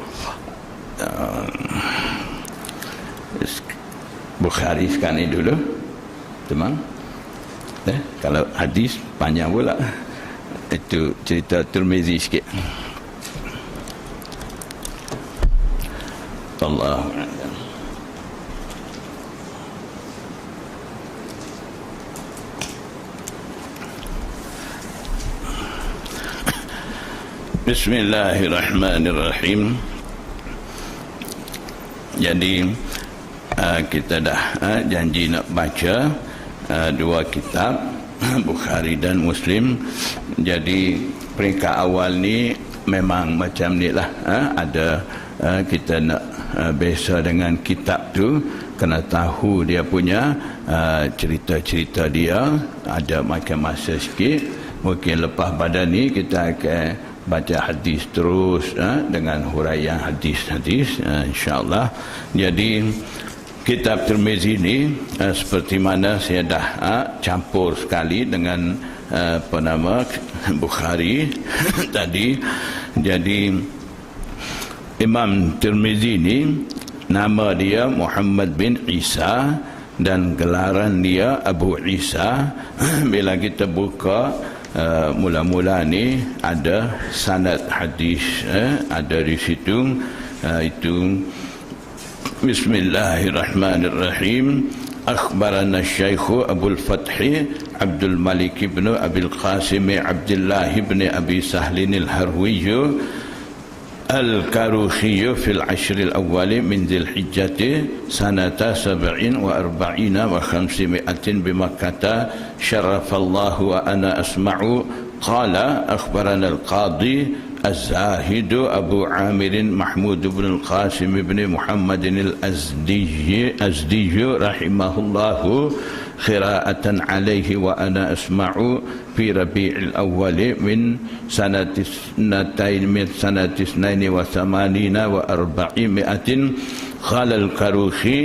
Bukhari sekarang ini dulu teman. Kalau hadis panjang pula. Itu cerita Tirmizi sikit. Allahu a'lam. Bismillahirrahmanirrahim. Jadi kita dah janji nak baca 2 kitab, Bukhari dan Muslim. Jadi peringkat awal ni memang macam ni lah, ada kita nak biasa dengan kitab tu, kena tahu dia punya cerita-cerita dia, ada makan masa sikit. Mungkin lepas pada ni kita akan baca hadis terus dengan huraian hadis-hadis insya-Allah. Jadi kitab Tirmizi ini seperti mana saya dah campur sekali dengan Bukhari tadi. Jadi Imam Tirmizi ini nama dia Muhammad bin Isa dan gelaran dia Abu Isa. Bila kita buka mula-mula ni ada sanad hadis ada di situ, itu Bismillahirrahmanirrahim. Akhbarana Syekh Abdul Fath Abdul Malik ibn Abil Qasim Abdullah ibn Abi Sahlin al-Harwi al-Karuhi fil ashr al-awwal min Dhil Hijjah sanata 47 wa 500 bi Makkah. Syarafallahu wa ana asma'u. Qala akhbarana al-Qadi الزاهد أبو عامر محمود بن القاسم بن محمد الأزدي رحمه الله قراءة عليه وأنا أسمع في ربيع الأول من سنة 82 و400. قال الكروخي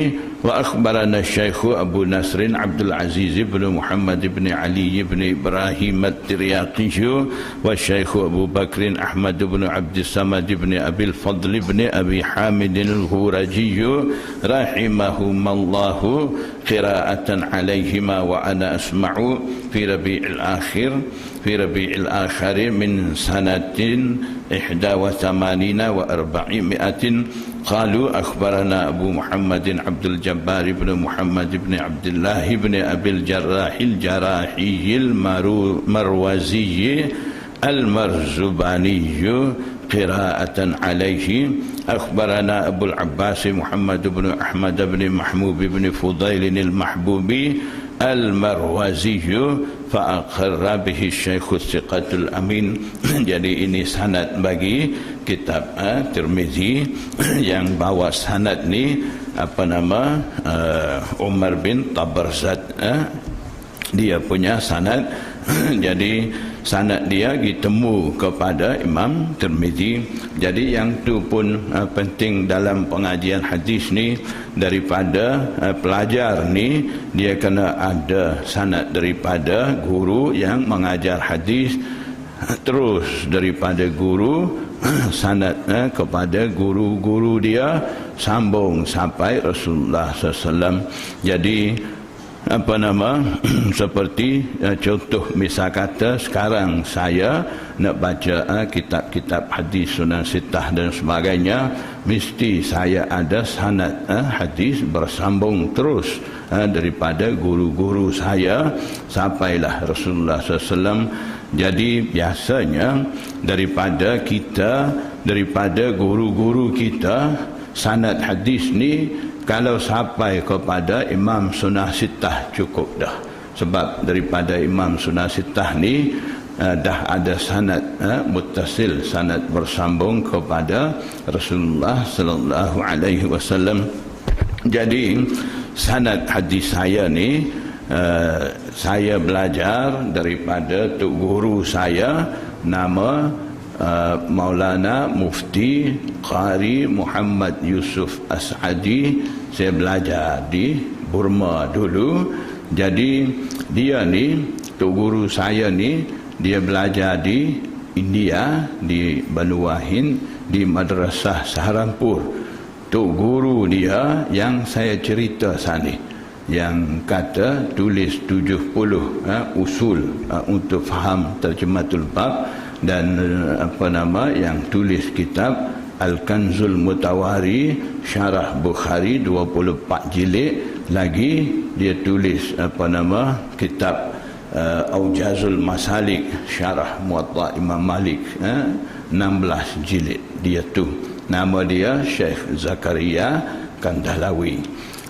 وأخبرنا الشيخ أبو نصر عبد العزيز بن محمد بن علي بن إبراهيم الترياقي والشيخ أبو بكر أحمد بن عبد الصمد بن أبي الفضل بن أبي حامد الهورجي رحمهما الله قراءة عليهما وأنا أسمع في ربيع الآخر من سنة 81 و400. قالوا أخبرنا أبو محمد عبد الجبار بن محمد بن عبد الله بن أبي الجراح الجراحي المروزي المرزباني قراءة عليه akhbarana Abu al-Abbas Muhammad bin Ahmad bin Mahmud bin Fudail al-Mahbubi al-Marwazi fa aqarra bihi Syekh Thiqatul Amin. Jadi ini sanad bagi kitab Tirmizi yang bawa sanad ni Umar bin Tabarzat, dia punya sanad. Jadi sanad dia ditemu kepada Imam Tirmizi. Jadi yang tu pun penting dalam pengajian hadis ni, daripada pelajar ni dia kena ada sanad daripada guru yang mengajar hadis, terus daripada guru sanad kepada guru-guru dia, sambung sampai Rasulullah SAW. Jadi seperti contoh misal kata sekarang saya nak baca kitab-kitab hadis Sunan Sittah dan sebagainya, mesti saya ada sanad hadis bersambung terus daripada guru-guru saya sampailah Rasulullah SAW. Jadi biasanya daripada guru-guru kita, sanad hadis ni kalau sampai kepada Imam Sunan Sittah cukup dah. Sebab daripada Imam Sunan Sittah ni dah ada sanad muttasil, sanad bersambung kepada Rasulullah sallallahu alaihi wasallam. Jadi sanad hadis saya ni saya belajar daripada tok guru saya, nama Maulana Mufti Qari Muhammad Yusuf As'adi. Saya belajar di Burma dulu. Jadi dia ni, tok guru saya ni, dia belajar di India, di Banuahin, di Madrasah Saharanpur. Tok guru dia yang saya cerita sani, yang kata tulis 70 usul untuk faham terjematul bab, dan yang tulis kitab Al-Kanzul Mutawari Syarah Bukhari 24 jilid. Lagi dia tulis kitab Aujazul Masalik Syarah Muwatta Imam Malik 16 jilid. Dia tu nama dia Syekh Zakaria Kandahlawi.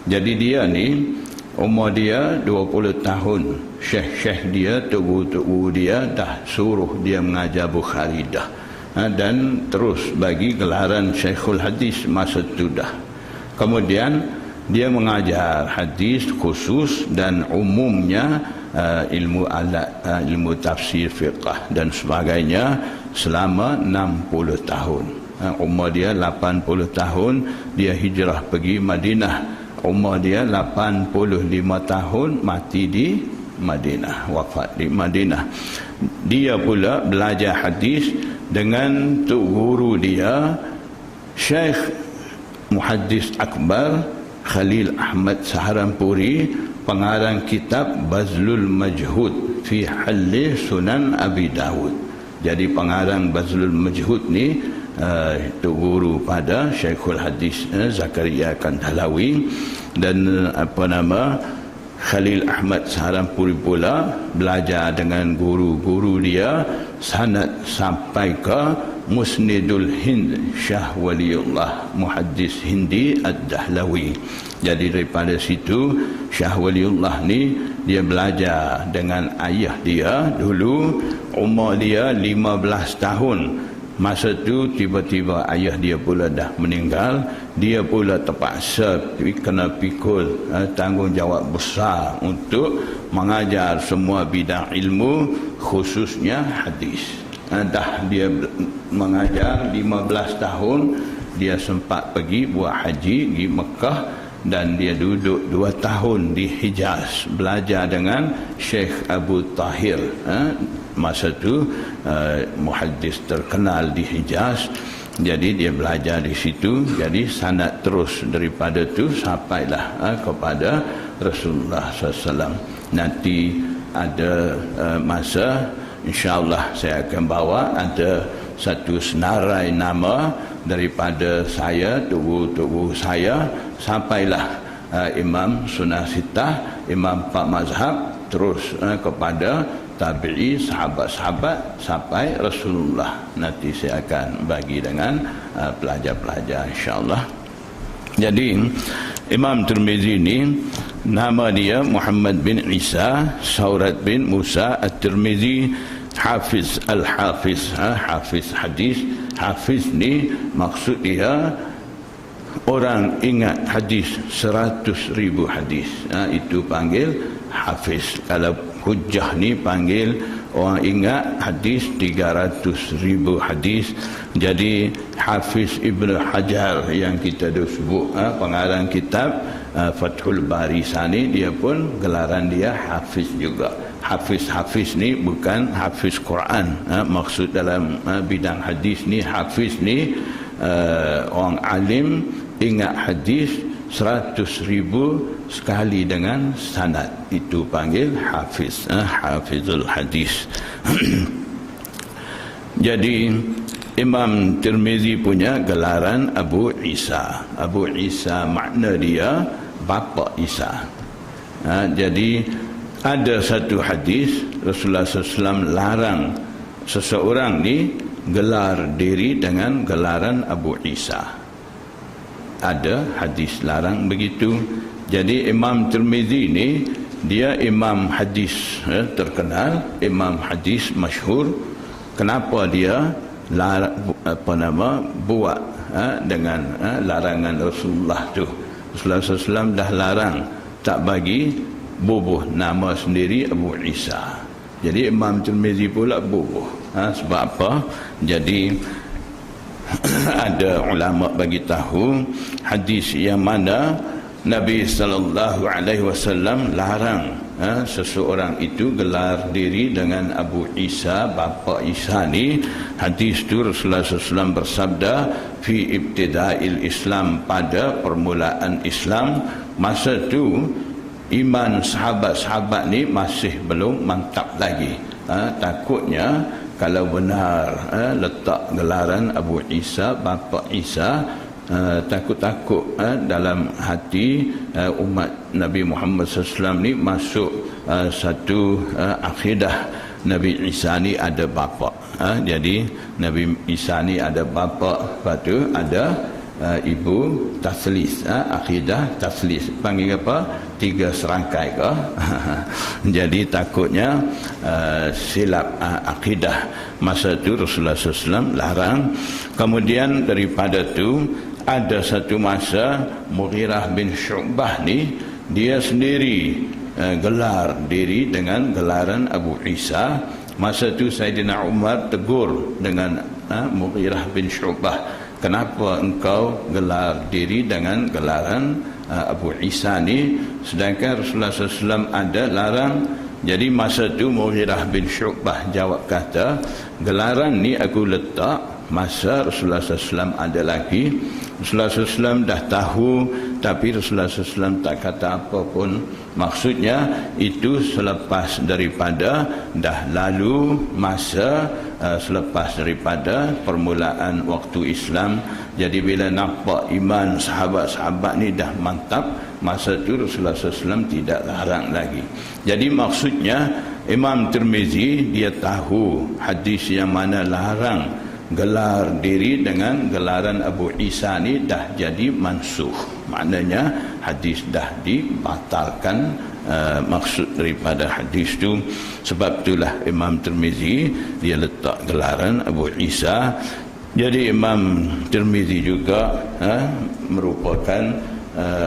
Jadi dia ni umur dia 20 tahun. Syekh dia, tugu dia dah suruh dia mengajar Bukhari dah. Dan terus bagi gelaran Syekhul Hadis masa tu dah. Kemudian dia mengajar hadis khusus dan umumnya ilmu alat, ilmu tafsir, fiqh dan sebagainya selama 60 tahun. Umur dia 80 tahun, dia hijrah pergi Madinah. Umur dia 85 tahun, mati di Madinah, wafat di Madinah. Dia pula belajar hadis dengan tok guru dia, Syekh Muhaddis Akbar Khalil Ahmad Saharanpuri, pengarang kitab Bazlul Majhud fi Halli Sunan Abi Dawud. Jadi pengarang Bazlul Majhud ni itu guru pada Syekhul Hadis Zakaria Kandahlawi. Dan Khalil Ahmad Saharanpuri pula belajar dengan guru-guru dia sanad sampai ke Musnidul Hind Syah Waliullah Muhaddis Hindi Ad-Dahlawi. Jadi daripada situ Syah Waliullah ni dia belajar dengan ayah dia dulu. Umur dia 15 tahun. Masa tu tiba-tiba ayah dia pula dah meninggal. Dia pula terpaksa kena pikul tanggungjawab besar untuk mengajar semua bidang ilmu, khususnya hadis. Dah dia mengajar 15 tahun. Dia sempat pergi buat haji di Mekah, dan dia duduk 2 tahun di Hijaz belajar dengan Syekh Abu Tahir. Masa tu muhaddis terkenal di Hijaz. Jadi dia belajar di situ. Jadi sanad terus daripada tu sampailah kepada Rasulullah SAW. Nanti ada masa insya-Allah saya akan bawa ada satu senarai nama daripada saya, tugu-tugu saya, sampailah Imam Sunan Sittah, Imam 4 mazhab, terus kepada tabi'i, sahabat-sahabat sampai Rasulullah. Nanti saya akan bagi dengan pelajar-pelajar insya-Allah. Jadi Imam Tirmizi ini nama dia Muhammad bin Isa Saurat bin Musa At-Tirmizi, Hafiz Al-Hafiz, Hafiz hadis. Hafiz ni maksud dia orang ingat hadis 100,000 hadis, itu panggil Hafiz. Kalau hujjah ni panggil orang ingat hadis 300,000 hadis. Jadi Hafiz Ibn Hajar yang kita dah sebut, pengarang kitab Fathul Bari Sani, dia pun gelaran dia Hafiz juga. Hafiz ni bukan Hafiz Quran, maksud dalam bidang hadis ni Hafiz ni orang alim ingat hadis 100,000 sekali dengan sanad, itu panggil Hafiz, Hafizul Hadis. Jadi Imam Tirmizi punya gelaran Abu Isa. Abu Isa makna dia bapa Isa. Jadi ada satu hadis Rasulullah SAW larang seseorang ni gelar diri dengan gelaran Abu Isa. Ada hadis larang begitu. Jadi Imam Tirmizi ni dia imam hadis terkenal, imam hadis masyhur. Kenapa dia buat dengan larangan Rasulullah tu? Rasulullah SAW dah larang, tak bagi bubuh nama sendiri Abu Isa. Jadi Imam Tirmizi pula bubuh. Sebab apa? Jadi ada ulama bagi tahu hadis yang mana Nabi sallallahu alaihi wasallam larang seseorang itu gelar diri dengan Abu Isa, bapa Isa ni. Hadis tu Rasulullah SAW bersabda, fi ibtida'il Islam, pada permulaan Islam. Masa tu iman sahabat-sahabat ni masih belum mantap lagi. Takutnya kalau benar letak gelaran Abu Isa, bapa Isa, takut-takut dalam hati umat Nabi Muhammad SAW ni masuk satu akidah Nabi Isa ni ada bapa. Jadi Nabi Isa ni ada bapa, lepas tu ada ibu, taslis, akidah taslis, panggil apa, 3 serangkai ke. Jadi takutnya silap akidah. Masa tu Rasulullah SAW larang. Kemudian daripada tu ada satu masa Mughirah bin Syu'bah ni dia sendiri gelar diri dengan gelaran Abu Isa. Masa tu Saidina Umar tegur dengan Mughirah bin Syu'bah, kenapa engkau gelar diri dengan gelaran Abu Isa ni, sedangkan Rasulullah SAW ada larang. Jadi masa tu Mughirah bin Syu'bah jawab kata, gelaran ni aku letak masa Rasulullah SAW ada lagi. Rasulullah SAW dah tahu, tapi Rasulullah SAW tak kata apa pun. Maksudnya itu selepas daripada dah lalu masa, selepas daripada permulaan waktu Islam. Jadi bila nampak iman sahabat-sahabat ni dah mantap, masa tu Rasulullah SAW tidak larang lagi. Jadi maksudnya Imam Tirmizi dia tahu hadis yang mana larang gelar diri dengan gelaran Abu Isa ni dah jadi mansuh, maknanya hadis dah dibatalkan. Maksud daripada hadis tu, sebab itulah Imam Tirmizi dia letak gelaran Abu Isa. Jadi Imam Tirmizi juga merupakan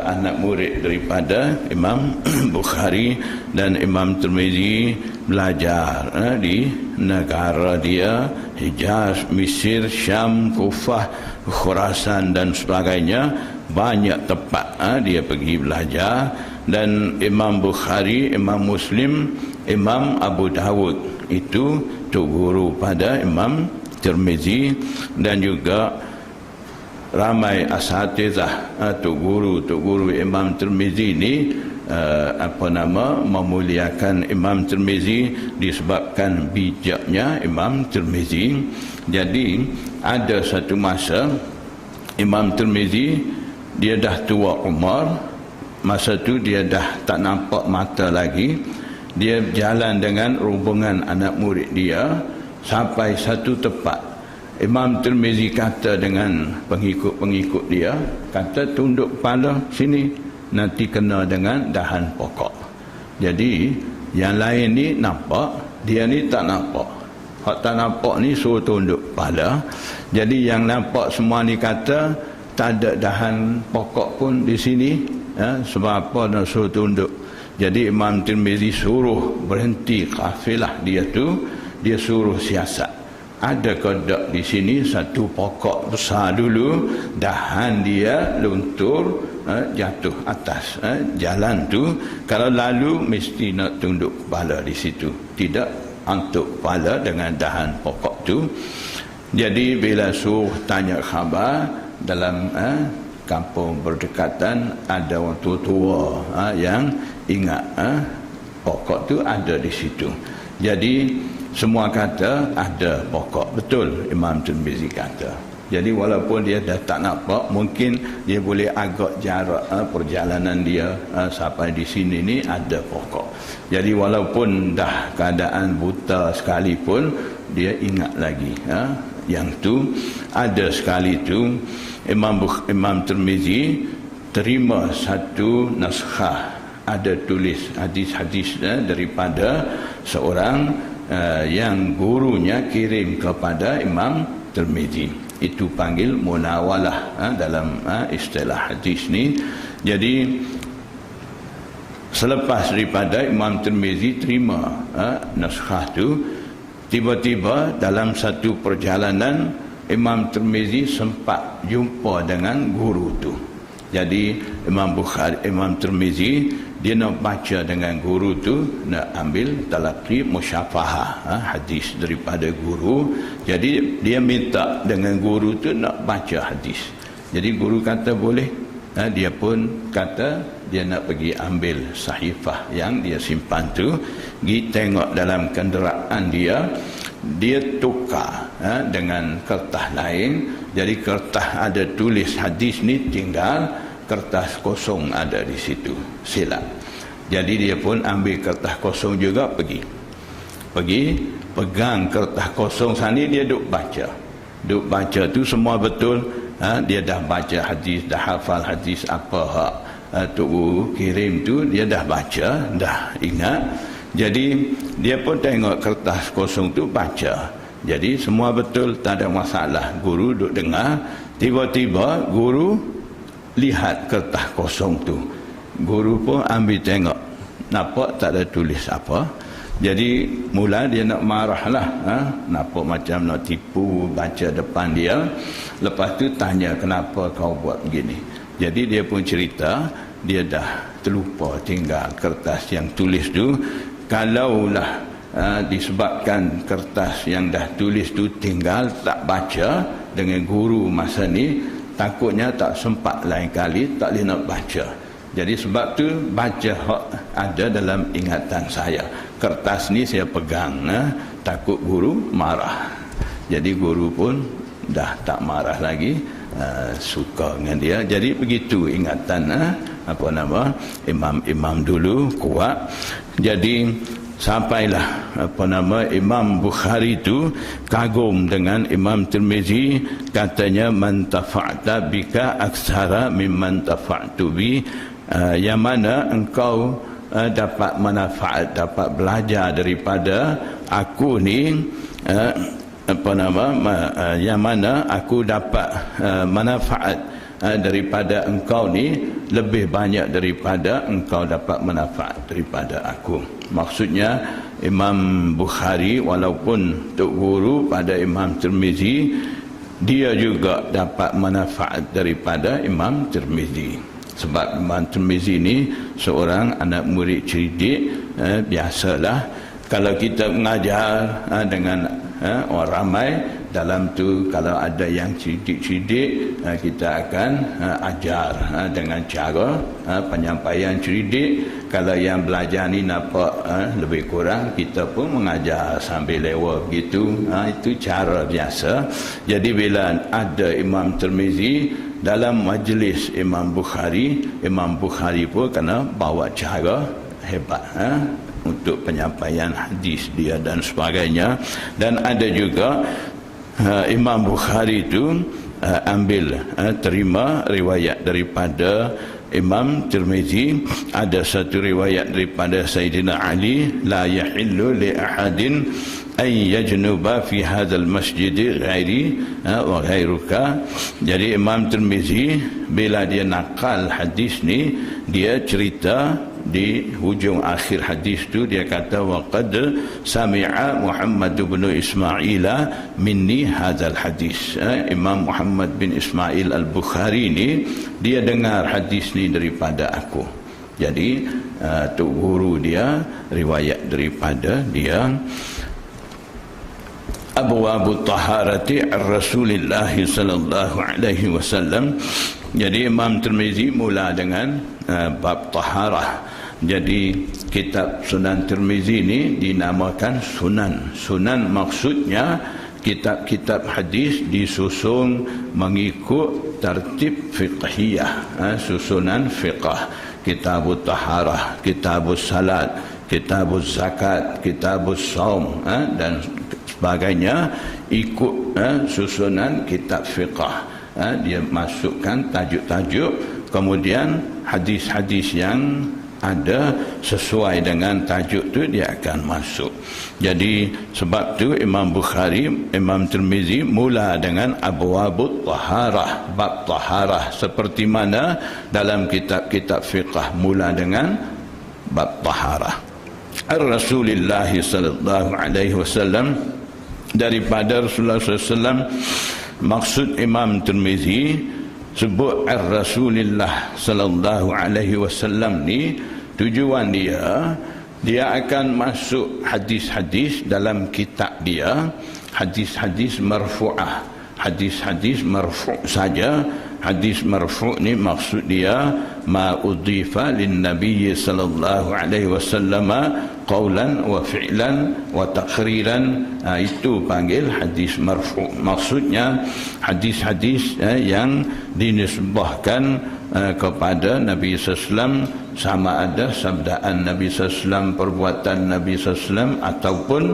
anak murid daripada Imam Bukhari, dan Imam Tirmizi belajar di negara dia, Hijaz, Mesir, Syam, Kufah, Khurasan dan sebagainya. Banyak tempat dia pergi belajar. Dan Imam Bukhari, Imam Muslim, Imam Abu Dawud itu tok guru pada Imam Tirmizi, dan juga ramai asatizah tok guru Imam Tirmizi ni memuliakan Imam Tirmizi disebabkan bijaknya Imam Tirmizi. Jadi ada satu masa Imam Tirmizi dia dah tua umur. Masa tu dia dah tak nampak mata lagi. dia jalan dengan rombongan anak murid dia sampai satu tempat. Imam Tirmizi kata dengan pengikut-pengikut dia, kata tunduk kepala sini, nanti kena dengan dahan pokok. Jadi yang lain ni nampak, dia ni tak nampak. Hak tak nampak ni suruh tunduk kepala. Jadi yang nampak semua ni kata tak ada dahan pokok pun di sini, sebab apa nak suruh tunduk. Jadi Imam Tirmizi suruh berhenti kafilah dia tu, dia suruh siasat. Ada kodok di sini satu pokok besar dulu, dahan dia luntur, jatuh atas jalan tu. Kalau lalu mesti nak tunduk kepala di situ, tidak antuk kepala dengan dahan pokok tu. Jadi bila suruh tanya khabar dalam kampung berdekatan, ada orang tua-tua yang ingat pokok tu ada di situ. Jadi semua kata ada pokok, betul Imam Tirmizi kata. Jadi walaupun dia dah tak nampak, mungkin dia boleh agak jarak perjalanan dia sampai di sini ni ada pokok. Jadi walaupun dah keadaan buta sekalipun, dia ingat lagi yang tu ada sekali tu. Imam Tirmizi terima satu naskah, ada tulis hadis-hadis daripada seorang yang gurunya kirim kepada Imam Tirmizi. Itu panggil munawalah dalam istilah hadis ni. Jadi selepas daripada Imam Tirmizi terima naskah tu, tiba-tiba dalam satu perjalanan Imam Tirmizi sempat jumpa dengan guru tu. Jadi Imam Tirmizi dia nak baca dengan guru tu, nak ambil talaqi musyafahah hadis daripada guru. Jadi dia minta dengan guru tu nak baca hadis. Jadi guru kata boleh. Dia pun kata dia nak pergi ambil sahifah yang dia simpan tu, pergi tengok dalam kenderaan dia, dia tukar dengan kertas lain. Jadi kertas ada tulis hadis ni, tinggal kertas kosong ada di situ, silap. Jadi dia pun ambil kertas kosong juga, pergi pegang kertas kosong sana, dia duk baca tu semua betul. Dia dah baca hadis, dah hafal hadis apa hak Tok Guru kirim tu, dia dah baca, dah ingat. Jadi dia pun tengok kertas kosong tu, baca. Jadi semua betul, tak ada masalah. Guru duk dengar. Tiba-tiba guru lihat kertas kosong tu. Guru pun ambil tengok, nampak tak ada tulis apa. Jadi mula dia nak marah lah, nampak macam nak tipu, baca depan dia. Lepas tu tanya, kenapa kau buat begini? Jadi dia pun cerita, dia dah terlupa tinggal kertas yang tulis tu. Kalaulah disebabkan kertas yang dah tulis tu tinggal, tak baca dengan guru masa ni, takutnya tak sempat lain kali, tak boleh nak baca. Jadi sebab tu baca hak ada dalam ingatan saya. Kertas ni saya pegang, takut guru marah. Jadi guru pun dah tak marah lagi, suka dengan dia. Jadi begitu ingatan imam-imam dulu kuat. Jadi sampailah Imam Bukhari itu kagum dengan Imam Tirmizi, katanya man tafa'ta bika aktsara mimman tafa'tu bi, yang mana engkau dapat manfaat, dapat belajar daripada aku ni, yang mana aku dapat manfaat daripada engkau ni lebih banyak daripada engkau dapat manfaat daripada aku. Maksudnya Imam Bukhari walaupun tok guru pada Imam Tirmizi, dia juga dapat manfaat daripada Imam Tirmizi. Sebab Imam Tirmizi ni seorang anak murid cerdik. Biasalah kalau kita mengajar dengan orang ramai, dalam tu kalau ada yang cerdik-cerdik, kita akan ajar dengan cara penyampaian cerdik. Kalau yang belajar ni nampak lebih kurang, kita pun mengajar sambil lewat begitu. Itu cara biasa. Jadi bila ada Imam Tirmizi dalam majlis Imam Bukhari pun kena bawa cara hebat. untuk penyampaian hadis dia dan sebagainya. Dan ada juga Imam Bukhari itu terima riwayat daripada Imam Tirmizi. Ada satu riwayat daripada Sayyidina Ali, la yahillu li ahadin ay yajnuba fi hadzal masjid ghairi wa ghairuka. Jadi Imam Tirmizi bila dia nakal hadis ni, dia cerita di hujung akhir hadis tu, dia kata waqad sami'a Muhammad bin Ismail minni hadzal hadis. Imam Muhammad bin Ismail al-Bukhari ni dia dengar hadis ni daripada aku. Jadi tu guru dia riwayat daripada dia. Abwabut taharati ar-Rasulillah sallallahu alaihi wasallam. Jadi Imam Tirmizi mula dengan bab taharah. Jadi kitab Sunan Tirmizi ini dinamakan Sunan. Sunan maksudnya kitab-kitab hadis disusun mengikut tertib fiqhiyah, susunan fiqh. Kitabut taharah, kitabus salat, kitabus zakat, kitabus saum dan sebagainya, ikut susunan kitab fiqh. Dia masukkan tajuk-tajuk, kemudian hadis-hadis yang ada sesuai dengan tajuk tu dia akan masuk. Jadi sebab tu Imam Bukhari, Imam Tirmizi mula dengan abwabut taharah, bab taharah, seperti mana dalam kitab-kitab fiqh mula dengan bab taharah. Rasulullah sallallahu alaihi wasallam, daripada Rasulullah sallallahu alaihi wasallam. Maksud Imam Tirmizi sebut Rasulullah sallallahu alaihi wasallam ni, tujuan dia akan masuk hadis-hadis dalam kitab dia, hadis-hadis marfu'ah, hadis-hadis marfu' saja. Hadis marfu' ni maksud dia ma udhifa lin nabiy sallallahu alaihi wasallam qaulan wa fi'lan wa taqriran, itu panggil hadis marfu'. Maksudnya hadis-hadis yang dinisbahkan kepada Nabi SAW, sama ada sabdaan Nabi SAW, perbuatan Nabi SAW, ataupun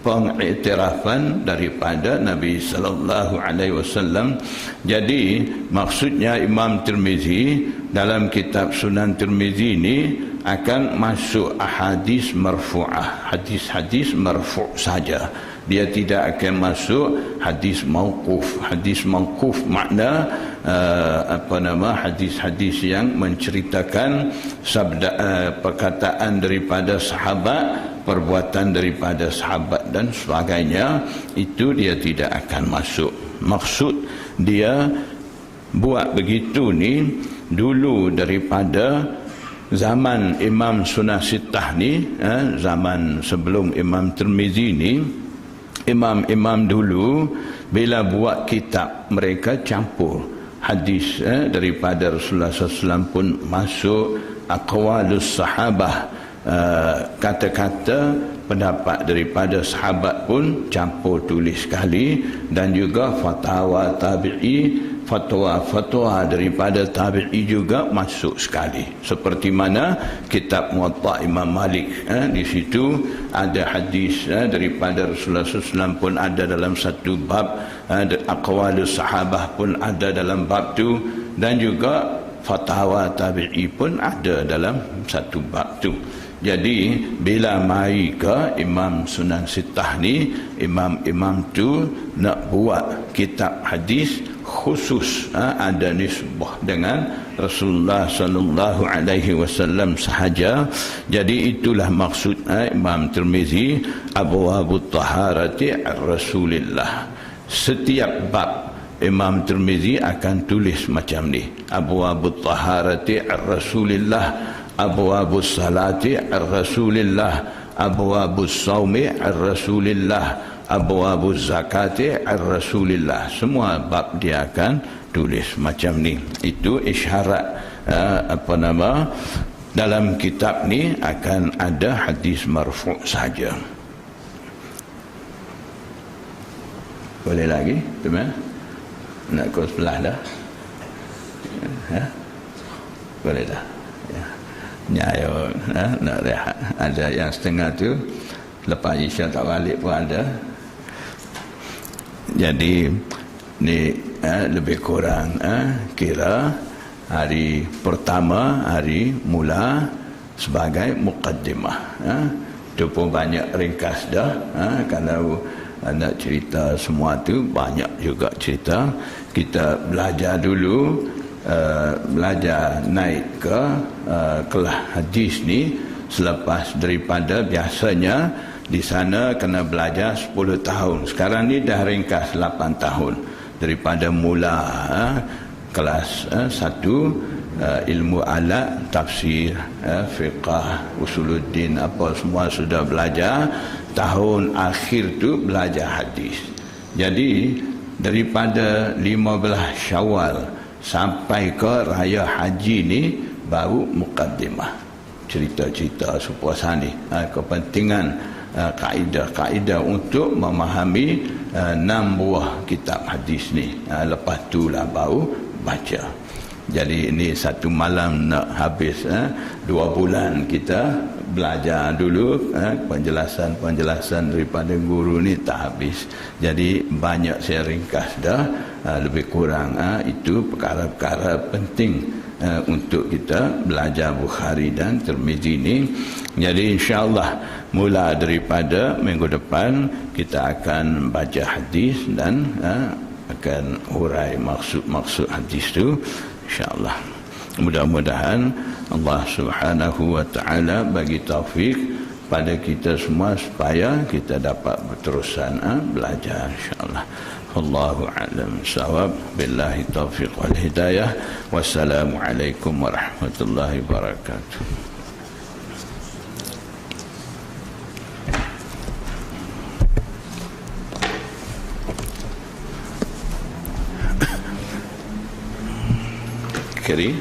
pengiktirafan daripada Nabi sallallahu alaihi wasallam. Jadi maksudnya Imam Tirmizi dalam kitab Sunan Tirmizi ini akan masuk ahadis marfu'ah, hadis-hadis marfu' saja. Dia tidak akan masuk hadis mauquf. Hadis mauquf makna hadis-hadis yang menceritakan sabda, perkataan daripada sahabat, perbuatan daripada sahabat dan sebagainya. Itu dia tidak akan masuk. Maksud dia buat begitu ni dulu daripada zaman Imam Sunan Sittah ni, zaman sebelum Imam Tirmizi ni, imam-imam dulu bila buat kitab mereka campur hadis daripada Rasulullah SAW pun masuk, aqwalus sahabah, kata-kata pendapat daripada sahabat pun campur tulis sekali, dan juga fatwa tabi'i, fatwa-fatwa daripada tabi'i juga masuk sekali. Seperti mana kitab Muwatta Imam Malik, di situ ada hadis daripada Rasulullah SAW pun ada dalam satu bab, aqwalus sahabah pun ada dalam bab tu, dan juga fatwa tabi'i pun ada dalam satu bab tu. Jadi bila mai ke Imam Sunan Sittah ni, imam-imam tu nak buat kitab hadis khusus, ada nisbah dengan Rasulullah sallallahu alaihi wasallam sahaja. Jadi itulah maksud Imam Tirmizi abwabut taharati ar-Rasulillah. Setiap bab Imam Tirmizi akan tulis macam ni: abwabut taharati ar-Rasulillah, abwabus salati ar-Rasulillah, abwabus saumi ar-Rasulillah, abwabuz zakati ar-Rasulillah. Semua bab dia akan tulis macam ni. Itu isyarat dalam kitab ni akan ada hadis marfu' saja. Boleh lagi teman? Nak kau sebelah dah? Boleh dah. Ya. Nyayo, nak rehat. Ada yang setengah tu lepas Isya tak balik pun ada. Jadi ni lebih kurang kira hari pertama, hari mula sebagai muqaddimah. Itu pun banyak ringkas dah. Kalau nak cerita semua tu banyak juga cerita. Kita belajar dulu, belajar naik ke kelas hadis ni selepas daripada biasanya di sana kena belajar 10 tahun. Sekarang ni dah ringkas 8 tahun daripada mula kelas 1 ilmu alat, tafsir, fiqh, usuluddin, apa semua sudah belajar. Tahun akhir tu belajar hadis. Jadi daripada 15 Syawal sampai ke raya haji ni baru muqaddimah, cerita-cerita sepuasa ni, kepentingan kaedah-kaedah untuk memahami 6 buah kitab hadis ni. Lepas tu lah baru baca. Jadi ini satu malam nak habis 2 bulan kita belajar dulu, penjelasan-penjelasan daripada guru ni tak habis. Jadi banyak saya ringkas dah, lebih kurang itu perkara-perkara penting untuk kita belajar Bukhari dan Tirmizi ni. Jadi insya-Allah mula daripada minggu depan kita akan baca hadis dan akan hurai maksud-maksud hadis tu, insya-Allah. Mudah-mudahan Allah Subhanahu wa taala bagi taufik pada kita semua supaya kita dapat berterusan belajar, insya-Allah. Wallahu a'lam bissawab. Billahi taufiq wal hidayah. Wassalamualaikum warahmatullahi wabarakatuh. Kiri